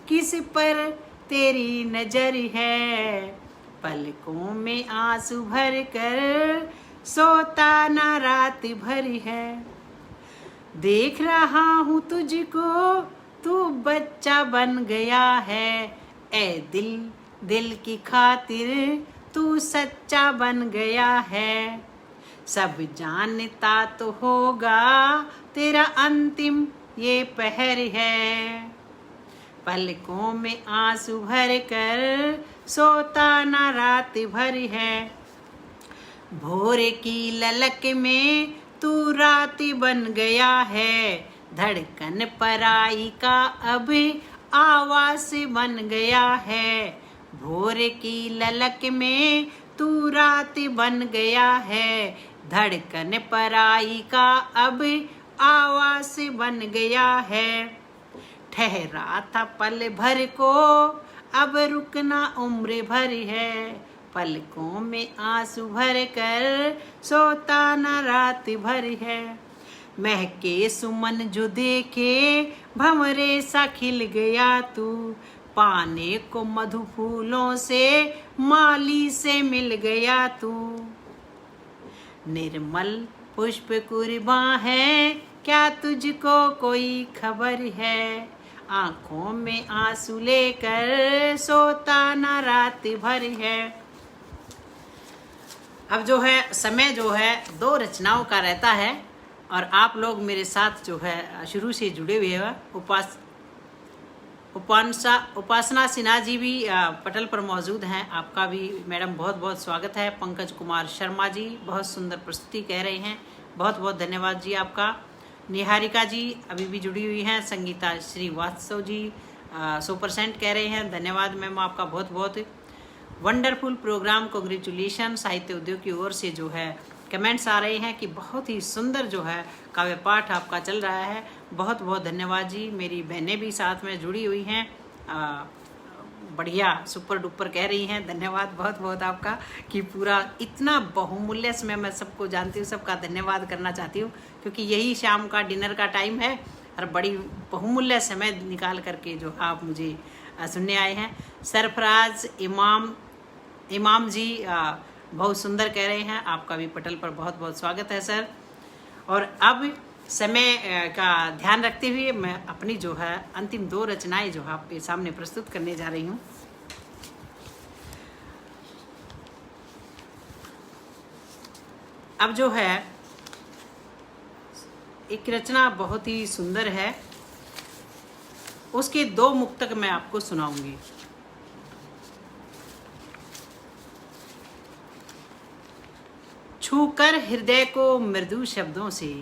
किस पर तेरी नजर है, पलकों में आंसू भर कर सोता ना रात भर है। देख रहा हूँ तुझको तू बच्चा बन गया है, ऐ दिल दिल की खातिर तू सच्चा बन गया है, सब जानता तो होगा तेरा अंतिम ये पहर है, पलकों में आंसू भर कर सोता ना रात भर है। भोर की ललक में तू रात बन गया है, धड़कन पराई का अब आवाज बन गया है, भोर की ललक में तू रात बन गया है, धड़कन पराई का अब आवाज बन गया है। ठहरा था पल भर को अब रुकना उम्र भर है, पलकों में आंसू भर कर सोता ना रात भर है। महके सुमन जो देखे भंवरे सा खिल गया तू, पाने को मधु फूलों से माली से मिल गया तू, निर्मल पुष्प कुर्बान है क्या तुझको कोई खबर है, आंखों में आंसू लेकर सोता ना रात भर है। अब जो है समय जो है 2 रचनाओं का रहता है और आप लोग मेरे साथ जो है शुरू से जुड़े हुए हैं। उपासना सिन्हा जी भी पटल पर मौजूद हैं, आपका भी मैडम बहुत बहुत स्वागत है। पंकज कुमार शर्मा जी बहुत सुंदर प्रस्तुति कह रहे हैं, बहुत बहुत धन्यवाद जी आपका। निहारिका जी अभी भी जुड़ी हुई हैं। संगीता श्रीवास्तव जी 100% कह रहे हैं, धन्यवाद मैम आपका बहुत बहुत। Wonderful programme, congratulation. साहित्य उद्योग की ओर से जो है कमेंट्स आ रहे हैं कि बहुत ही सुंदर जो है काव्य पाठ आपका चल रहा है, बहुत बहुत धन्यवाद जी। मेरी बहनें भी साथ में जुड़ी हुई हैं, बढ़िया सुपर डुपर कह रही हैं, धन्यवाद बहुत बहुत आपका कि पूरा इतना बहुमूल्य समय मैं सबको जानती हूँ, सबका धन्यवाद करना चाहती हूँ क्योंकि यही शाम का डिनर का टाइम है और बड़ी बहुमूल्य समय निकाल करके जो आप मुझे सुनने आए हैं। सरफराज इमाम जी बहुत सुंदर कह रहे हैं, आपका भी पटल पर बहुत बहुत स्वागत है सर। और अब समय का ध्यान रखते हुए मैं अपनी जो है अंतिम 2 रचनाएं जो आपके सामने प्रस्तुत करने जा रही हूँ। अब जो है एक रचना बहुत ही सुंदर है, उसके 2 मुक्तक मैं आपको सुनाऊंगी। छूकर हृदय को मृदु शब्दों से,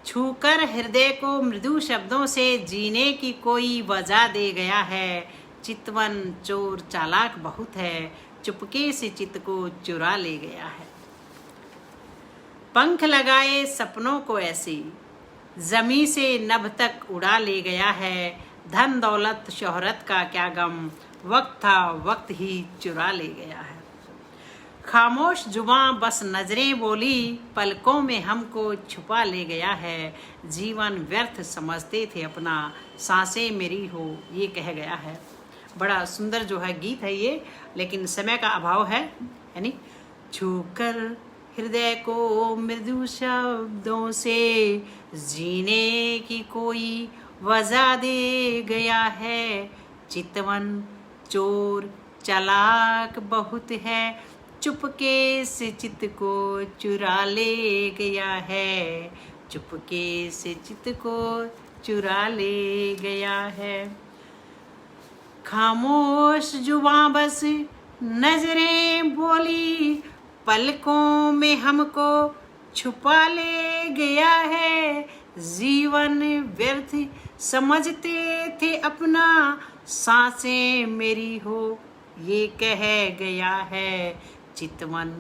छूकर हृदय को मृदु शब्दों से जीने की कोई वजह दे गया है। चितवन चोर चालाक बहुत है, चुपके से चित्त को चुरा ले गया है। पंख लगाए सपनों को ऐसे जमी से नभ तक उड़ा ले गया है। धन दौलत शोहरत का क्या गम, वक्त था वक्त ही चुरा ले गया है। खामोश जुबां बस नजरें बोली, पलकों में हमको छुपा ले गया है। जीवन व्यर्थ समझते थे अपना, सांसें मेरी हो ये कह गया है। बड़ा सुंदर जो है गीत है ये, लेकिन समय का अभाव है, यानी छूकर हृदय को मृदु शब्दों से जीने की कोई वजह दे गया है। चितवन चोर चालाक बहुत है, चुपके से चित्त को चुरा ले गया है। चुपके से चित्त को चुरा ले गया है। खामोश जुबां बस नजरें बोली, पलकों में हमको छुपा ले गया है। जीवन व्यर्थ समझते थे अपना, सांसें मेरी हो ये कह गया है। चितवन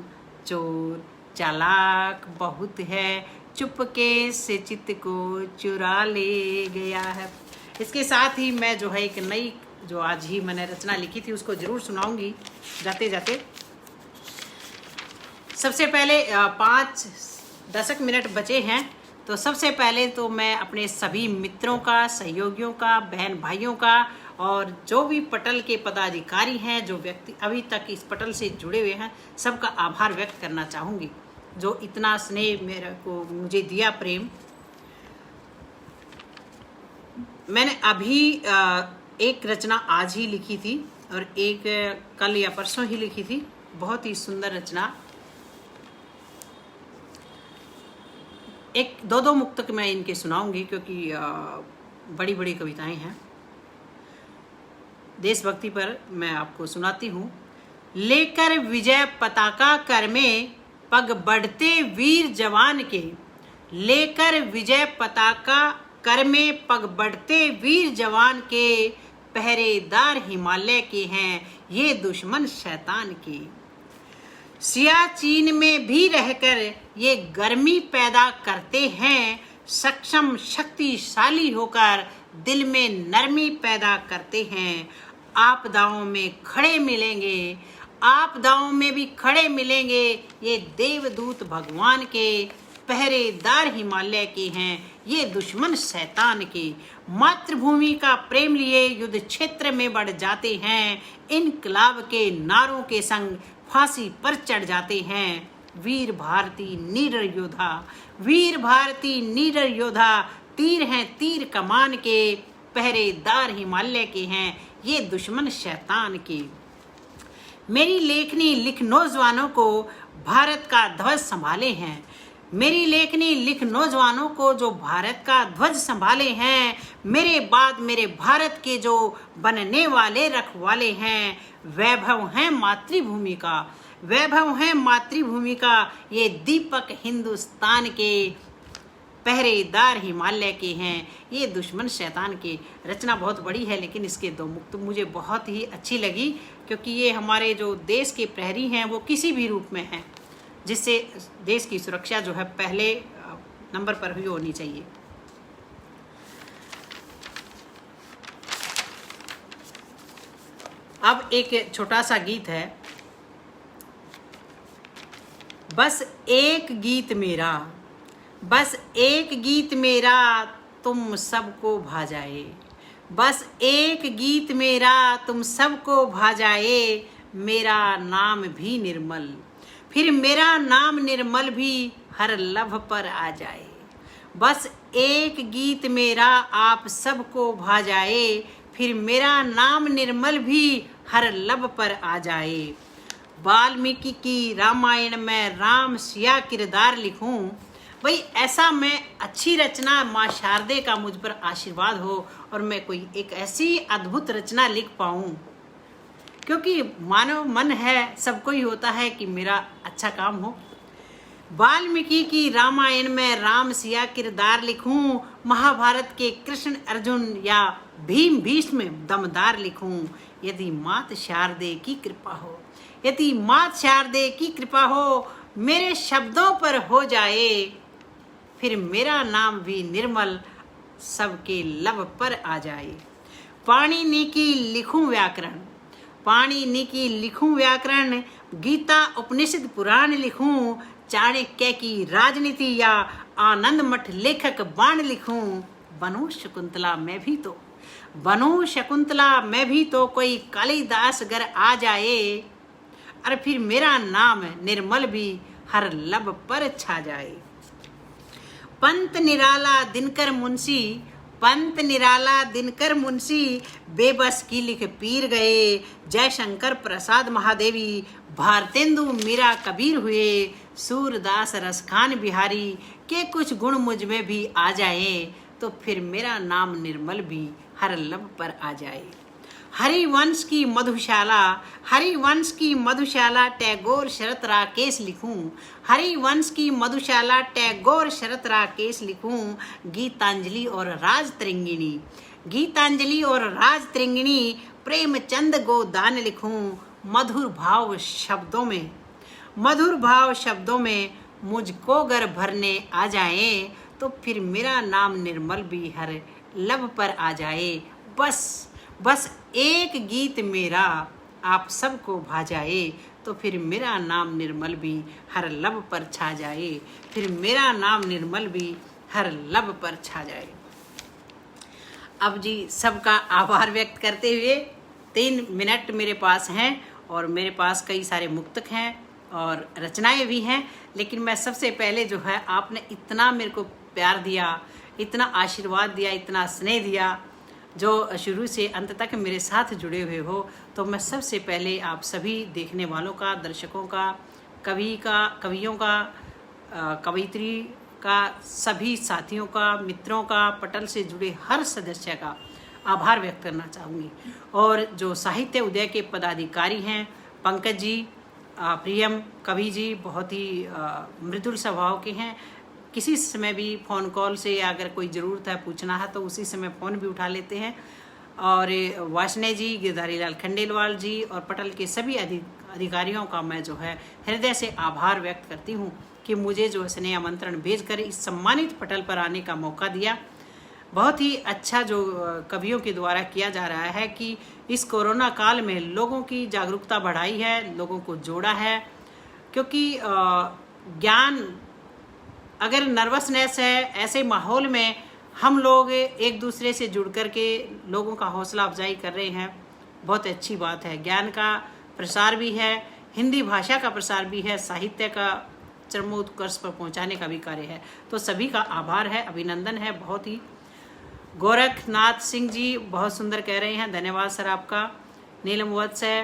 चोर चालाक बहुत है, चुपके से चित्त को चुरा ले गया है। इसके साथ ही मैं जो है एक नई जो आज ही मैंने रचना लिखी थी उसको जरूर सुनाऊंगी जाते जाते। सबसे पहले 5 मिनट बचे हैं, तो सबसे पहले तो मैं अपने सभी मित्रों का, सहयोगियों का, बहन भाइयों का और जो भी पटल के पदाधिकारी हैं, जो व्यक्ति अभी तक इस पटल से जुड़े हुए हैं, सबका आभार व्यक्त करना चाहूँगी, जो इतना स्नेह मेरे को मुझे दिया, प्रेम। मैंने अभी एक रचना आज ही लिखी थी और एक कल या परसों ही लिखी थी, बहुत ही सुंदर रचना। एक 2 मुक्तक मैं इनके सुनाऊंगी क्योंकि बड़ी बड़ी कविताएं हैं। देशभक्ति पर मैं आपको सुनाती हूँ। लेकर विजय पताका कर में पग बढ़ते वीर जवान के, लेकर विजय पताका कर में पग बढ़ते वीर जवान के, पहरेदार हिमालय के हैं ये दुश्मन शैतान के। सियाचिन में भी रहकर ये गर्मी पैदा करते हैं, सक्षम शक्तिशाली होकर दिल में नरमी पैदा करते हैं। आपदाओं में खड़े मिलेंगे, आपदाओं में भी खड़े मिलेंगे ये देवदूत भगवान के, पहरेदार हिमालय के हैं ये दुश्मन शैतान के। मातृभूमि का प्रेम लिए युद्ध क्षेत्र में बढ़ जाते हैं, इनकलाब के नारों के संग फांसी पर चढ़ जाते हैं। वीर भारती निडर योद्धा, वीर भारती निडर योद्धा, तीर हैं तीर कमान के, पहरेदार हिमालय के हैं ये दुश्मन शैतान के। मेरी लेखनी लिख नौजवानों को भारत का ध्वज संभाले हैं, मेरी लेखनी लिख नौजवानों को जो भारत का ध्वज संभाले हैं। मेरे बाद मेरे भारत के जो बनने वाले रखवाले हैं, वैभव हैं मातृभूमि का, वैभव हैं मातृभूमि का ये दीपक हिंदुस्तान के, पहरेदार हिमालय के हैं ये दुश्मन शैतान के। रचना बहुत बड़ी है लेकिन इसके 2 मुक्त मुझे बहुत ही अच्छी लगी, क्योंकि ये हमारे जो देश के प्रहरी हैं वो किसी भी रूप में हैं, जिससे देश की सुरक्षा जो है पहले नंबर पर ही होनी चाहिए। अब एक छोटा सा गीत है। बस एक गीत मेरा, बस एक गीत मेरा तुम सबको भा जाए, बस एक गीत मेरा तुम सबको भा जाए। मेरा नाम भी निर्मल, फिर मेरा नाम निर्मल भी हर लभ पर आ जाए। बस एक गीत मेरा आप सबको भा जाए, फिर मेरा नाम निर्मल भी हर लब पर आ जाए। वाल्मीकि की रामायण में राम सिया किरदार लिखूं, भाई ऐसा मैं अच्छी रचना माँ शारदे का मुझ पर आशीर्वाद हो और मैं कोई एक ऐसी अद्भुत रचना लिख पाऊँ, क्योंकि मानव मन है, सबको ही होता है कि मेरा अच्छा काम हो। वाल्मीकि की रामायण में राम सिया किरदार लिखूं, महाभारत के कृष्ण अर्जुन या भीम भीष्म दमदार लिखूं। यदि मात शारदे की कृपा हो, यदि मात शारदे की कृपा हो मेरे शब्दों पर हो जाए, फिर मेरा नाम भी निर्मल सबके लब पर आ जाए। पाणिनि की लिखूं व्याकरण, पाणिनि की लिखूं व्याकरण, गीता उपनिषद पुराण लिखूं, चाणक्य की राजनीति या आनंद मठ लेखक बाण लिखूं। बनो शकुंतला मैं भी तो, बनो शकुंतला मैं भी तो, कोई कालिदास अगर आ जाए, और फिर मेरा नाम निर्मल भी हर लब पर छा जाए। पंत निराला दिनकर मुंशी, पंत निराला दिनकर मुंशी, बेबस की लिख पीर गए। जय शंकर प्रसाद महादेवी, भारतेंदु मीरा कबीर हुए। सूरदास रसखान बिहारी के कुछ गुण मुझ में भी आ जाए, तो फिर मेरा नाम निर्मल भी हर लब पर आ जाए। हरिवंश की मधुशाला, हरिवंश की मधुशाला टैगोर शरत राकेश लिखूं, हरिवंश की मधुशाला टैगोर शरत राकेश लिखूं। गीतांजलि और राज त्रिंगिणी, गीतांजलि और राज त्रिंगिणी, प्रेमचंद गोदान लिखूं। मधुर भाव शब्दों में, मधुर भाव शब्दों में मुझको गर भरने आ जाए, तो फिर मेरा नाम निर्मल भी हर लब पर आ जाए। बस बस एक गीत मेरा आप सबको भा जाए, तो फिर मेरा नाम निर्मल भी हर लब पर छा जाए, फिर मेरा नाम निर्मल भी हर लब पर छा जाए। अब जी सबका आभार व्यक्त करते हुए 3 मिनट मेरे पास हैं, और मेरे पास कई सारे मुक्तक हैं और रचनाएं भी हैं, लेकिन मैं सबसे पहले जो है, आपने इतना मेरे को प्यार दिया, इतना आशीर्वाद दिया, इतना स्नेह दिया, जो शुरू से अंत तक मेरे साथ जुड़े हुए हो, तो मैं सबसे पहले आप सभी देखने वालों का, दर्शकों का, कवि का, कवियों का, कवयित्री का, सभी साथियों का, मित्रों का, पटल से जुड़े हर सदस्य का आभार व्यक्त करना चाहूँगी। और जो साहित्य उदय के पदाधिकारी हैं, पंकज जी, प्रियम कवि जी बहुत ही मृदुल स्वभाव के हैं, किसी समय भी फ़ोन कॉल से अगर कोई ज़रूरत है, पूछना है, तो उसी समय फ़ोन भी उठा लेते हैं। और वासने जी, गिरधारी लाल खंडेलवाल जी और पटल के सभी अधिकारियों का मैं जो है हृदय से आभार व्यक्त करती हूँ कि मुझे जो स्नेह आमंत्रण भेजकर इस सम्मानित पटल पर आने का मौका दिया। बहुत ही अच्छा जो कवियों के द्वारा किया जा रहा है कि इस कोरोना काल में लोगों की जागरूकता बढ़ाई है, लोगों को जोड़ा है, क्योंकि ज्ञान, अगर नर्वसनेस है, ऐसे माहौल में हम लोग एक दूसरे से जुड़ कर के लोगों का हौसला अफजाई कर रहे हैं, बहुत अच्छी बात है। ज्ञान का प्रसार भी है, हिंदी भाषा का प्रसार भी है, साहित्य का चरमोत्कर्ष पर पहुंचाने का भी कार्य है। तो सभी का आभार है, अभिनंदन है। बहुत ही गोरखनाथ सिंह जी बहुत सुंदर कह रहे हैं, धन्यवाद सर आपका। नीलम वत्स है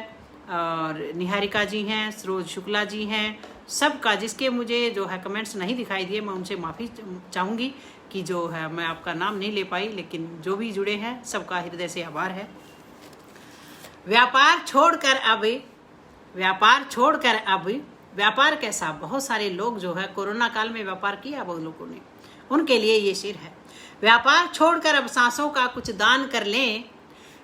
और निहारिका जी हैं, सरोज शुक्ला जी हैं, सबका जिसके मुझे जो है कमेंट्स नहीं दिखाई दिए, मैं उनसे माफ़ी चाहूँगी कि जो है मैं आपका नाम नहीं ले पाई, लेकिन जो भी जुड़े हैं सबका हृदय से आभार है। व्यापार छोड़कर अब, व्यापार छोड़कर अब, व्यापार कैसा, बहुत सारे लोग जो है कोरोना काल में व्यापार किया बहुत लोगों ने, उनके लिए ये शेर है। व्यापार छोड़कर अब सांसों का कुछ दान कर लें,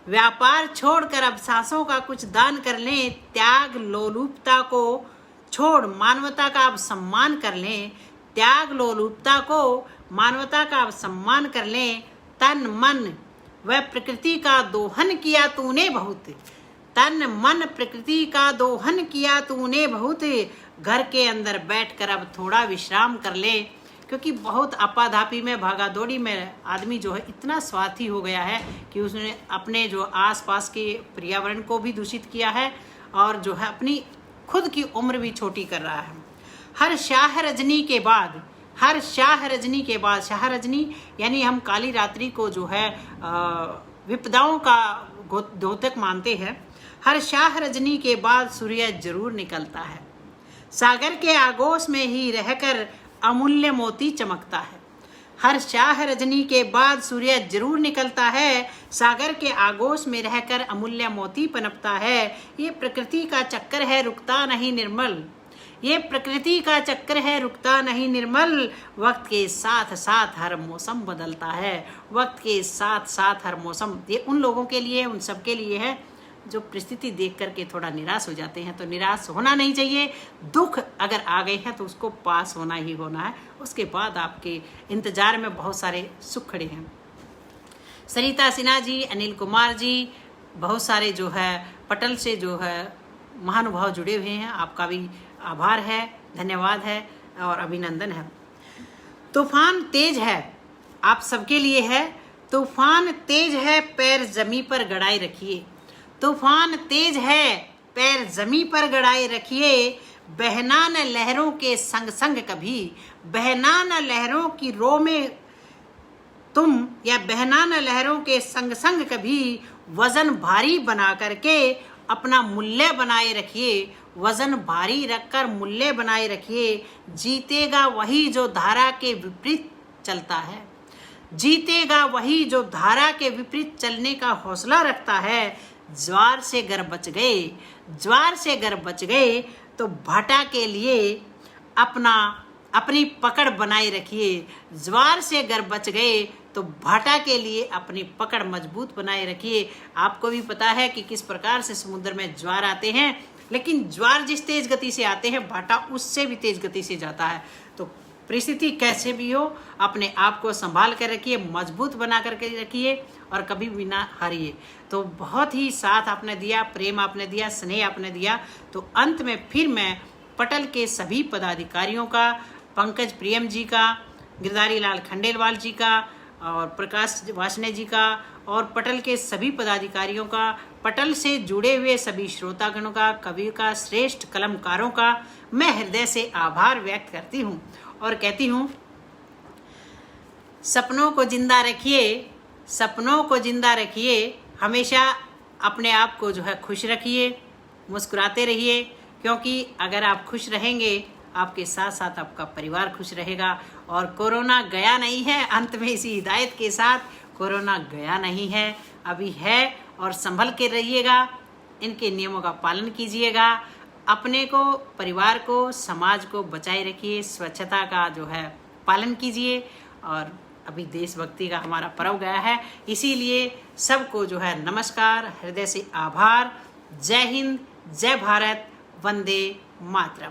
व्यापार छोड़कर अब सांसों का कुछ दान कर लें, त्याग लोलुपता को छोड़ मानवता का अब सम्मान कर लें, त्याग लोलुपता को मानवता का अब सम्मान कर लें। तन मन व प्रकृति का दोहन किया तूने बहुत, तन मन प्रकृति का दोहन किया तूने बहुत, घर के अंदर बैठकर अब थोड़ा विश्राम कर ले, क्योंकि बहुत आपाधापी में, भागा दौड़ी में आदमी जो है इतना स्वार्थी हो गया है कि उसने अपने जो आसपास के पर्यावरण को भी दूषित किया है, और जो है अपनी खुद की उम्र भी छोटी कर रहा है। हर शाह रजनी के बाद, हर शाह रजनी के बाद, शाह रजनी यानी हम काली रात्रि को जो है विपदाओं का द्योतक मानते हैं। हर शाह रजनी के बाद सूर्य जरूर निकलता है, सागर के आगोश में ही रहकर अमूल्य मोती चमकता है। हर शाह रजनी के बाद सूर्य जरूर निकलता है, सागर के आगोश में रहकर अमूल्य मोती पनपता है। ये प्रकृति का चक्कर है, रुकता नहीं निर्मल। ये प्रकृति का चक्कर है, रुकता नहीं निर्मल। वक्त के साथ साथ हर मौसम बदलता है, वक्त के साथ साथ हर मौसम। ये उन लोगों के लिए, उन सब के लिए है जो परिस्थिति देख करके थोड़ा निराश हो जाते हैं। तो निराश होना नहीं चाहिए। दुख अगर आ गए हैं तो उसको पास होना ही होना है। उसके बाद आपके इंतजार में बहुत सारे सुख खड़े हैं। सरिता सिन्हा जी, अनिल कुमार जी, बहुत सारे जो है पटल से जो है महानुभाव जुड़े हुए हैं। आपका भी आभार है, धन्यवाद है और अभिनंदन है। तूफान तेज है, आप सबके लिए है। तूफान तेज है, पैर जमी पर गड़ाए रखिए। तूफान तेज है, पैर जमी पर गड़ाए रखिए। बहना न लहरों के संग संग कभी, बहना न लहरों की रो में तुम, या बहना न लहरों के संग संग कभी। वजन भारी बना करके अपना मूल्य बनाए रखिए, वजन भारी रखकर मूल्य बनाए रखिए। जीतेगा वही जो धारा के विपरीत चलता है, जीतेगा वही जो धारा के विपरीत चलने का हौसला रखता है। ज्वार से गर बच गए, ज्वार से गर बच गए तो भाटा के लिए अपनी पकड़ बनाए रखिए। ज्वार से गर बच गए तो भाटा के लिए अपनी पकड़ मजबूत बनाए रखिए। आपको भी पता है कि किस प्रकार से समुद्र में ज्वार आते हैं, लेकिन ज्वार जिस तेज गति से आते हैं, भाटा उससे भी तेज गति से जाता है। तो परिस्थिति कैसे भी हो, अपने आप को संभाल कर रखिए, मजबूत बना करके रखिए और कभी भी ना हारिए। तो बहुत ही साथ आपने दिया, प्रेम आपने दिया, स्नेह आपने दिया। तो अंत में फिर मैं पटल के सभी पदाधिकारियों का, पंकज प्रियम जी का, गिरधारी लाल खंडेलवाल जी का और प्रकाश वासने जी का और पटल के सभी पदाधिकारियों का, पटल से जुड़े हुए सभी श्रोतागणों का, कवि का, श्रेष्ठ कलमकारों का मैं हृदय से आभार व्यक्त करती हूँ और कहती हूँ, सपनों को जिंदा रखिए, सपनों को जिंदा रखिए। हमेशा अपने आप को जो है खुश रखिए, मुस्कुराते रहिए, क्योंकि अगर आप खुश रहेंगे आपके साथ साथ आपका परिवार खुश रहेगा। और कोरोना गया नहीं है। अंत में इसी हिदायत के साथ, कोरोना गया नहीं है, अभी है और संभल के रहिएगा। इनके नियमों का पालन कीजिएगा, अपने को, परिवार को, समाज को बचाए रखिए, स्वच्छता का जो है पालन कीजिए। और अभी देशभक्ति का हमारा पर्व गया है, इसीलिए सबको जो है नमस्कार, हृदय से आभार। जय हिंद, जय भारत, वंदे मातरम।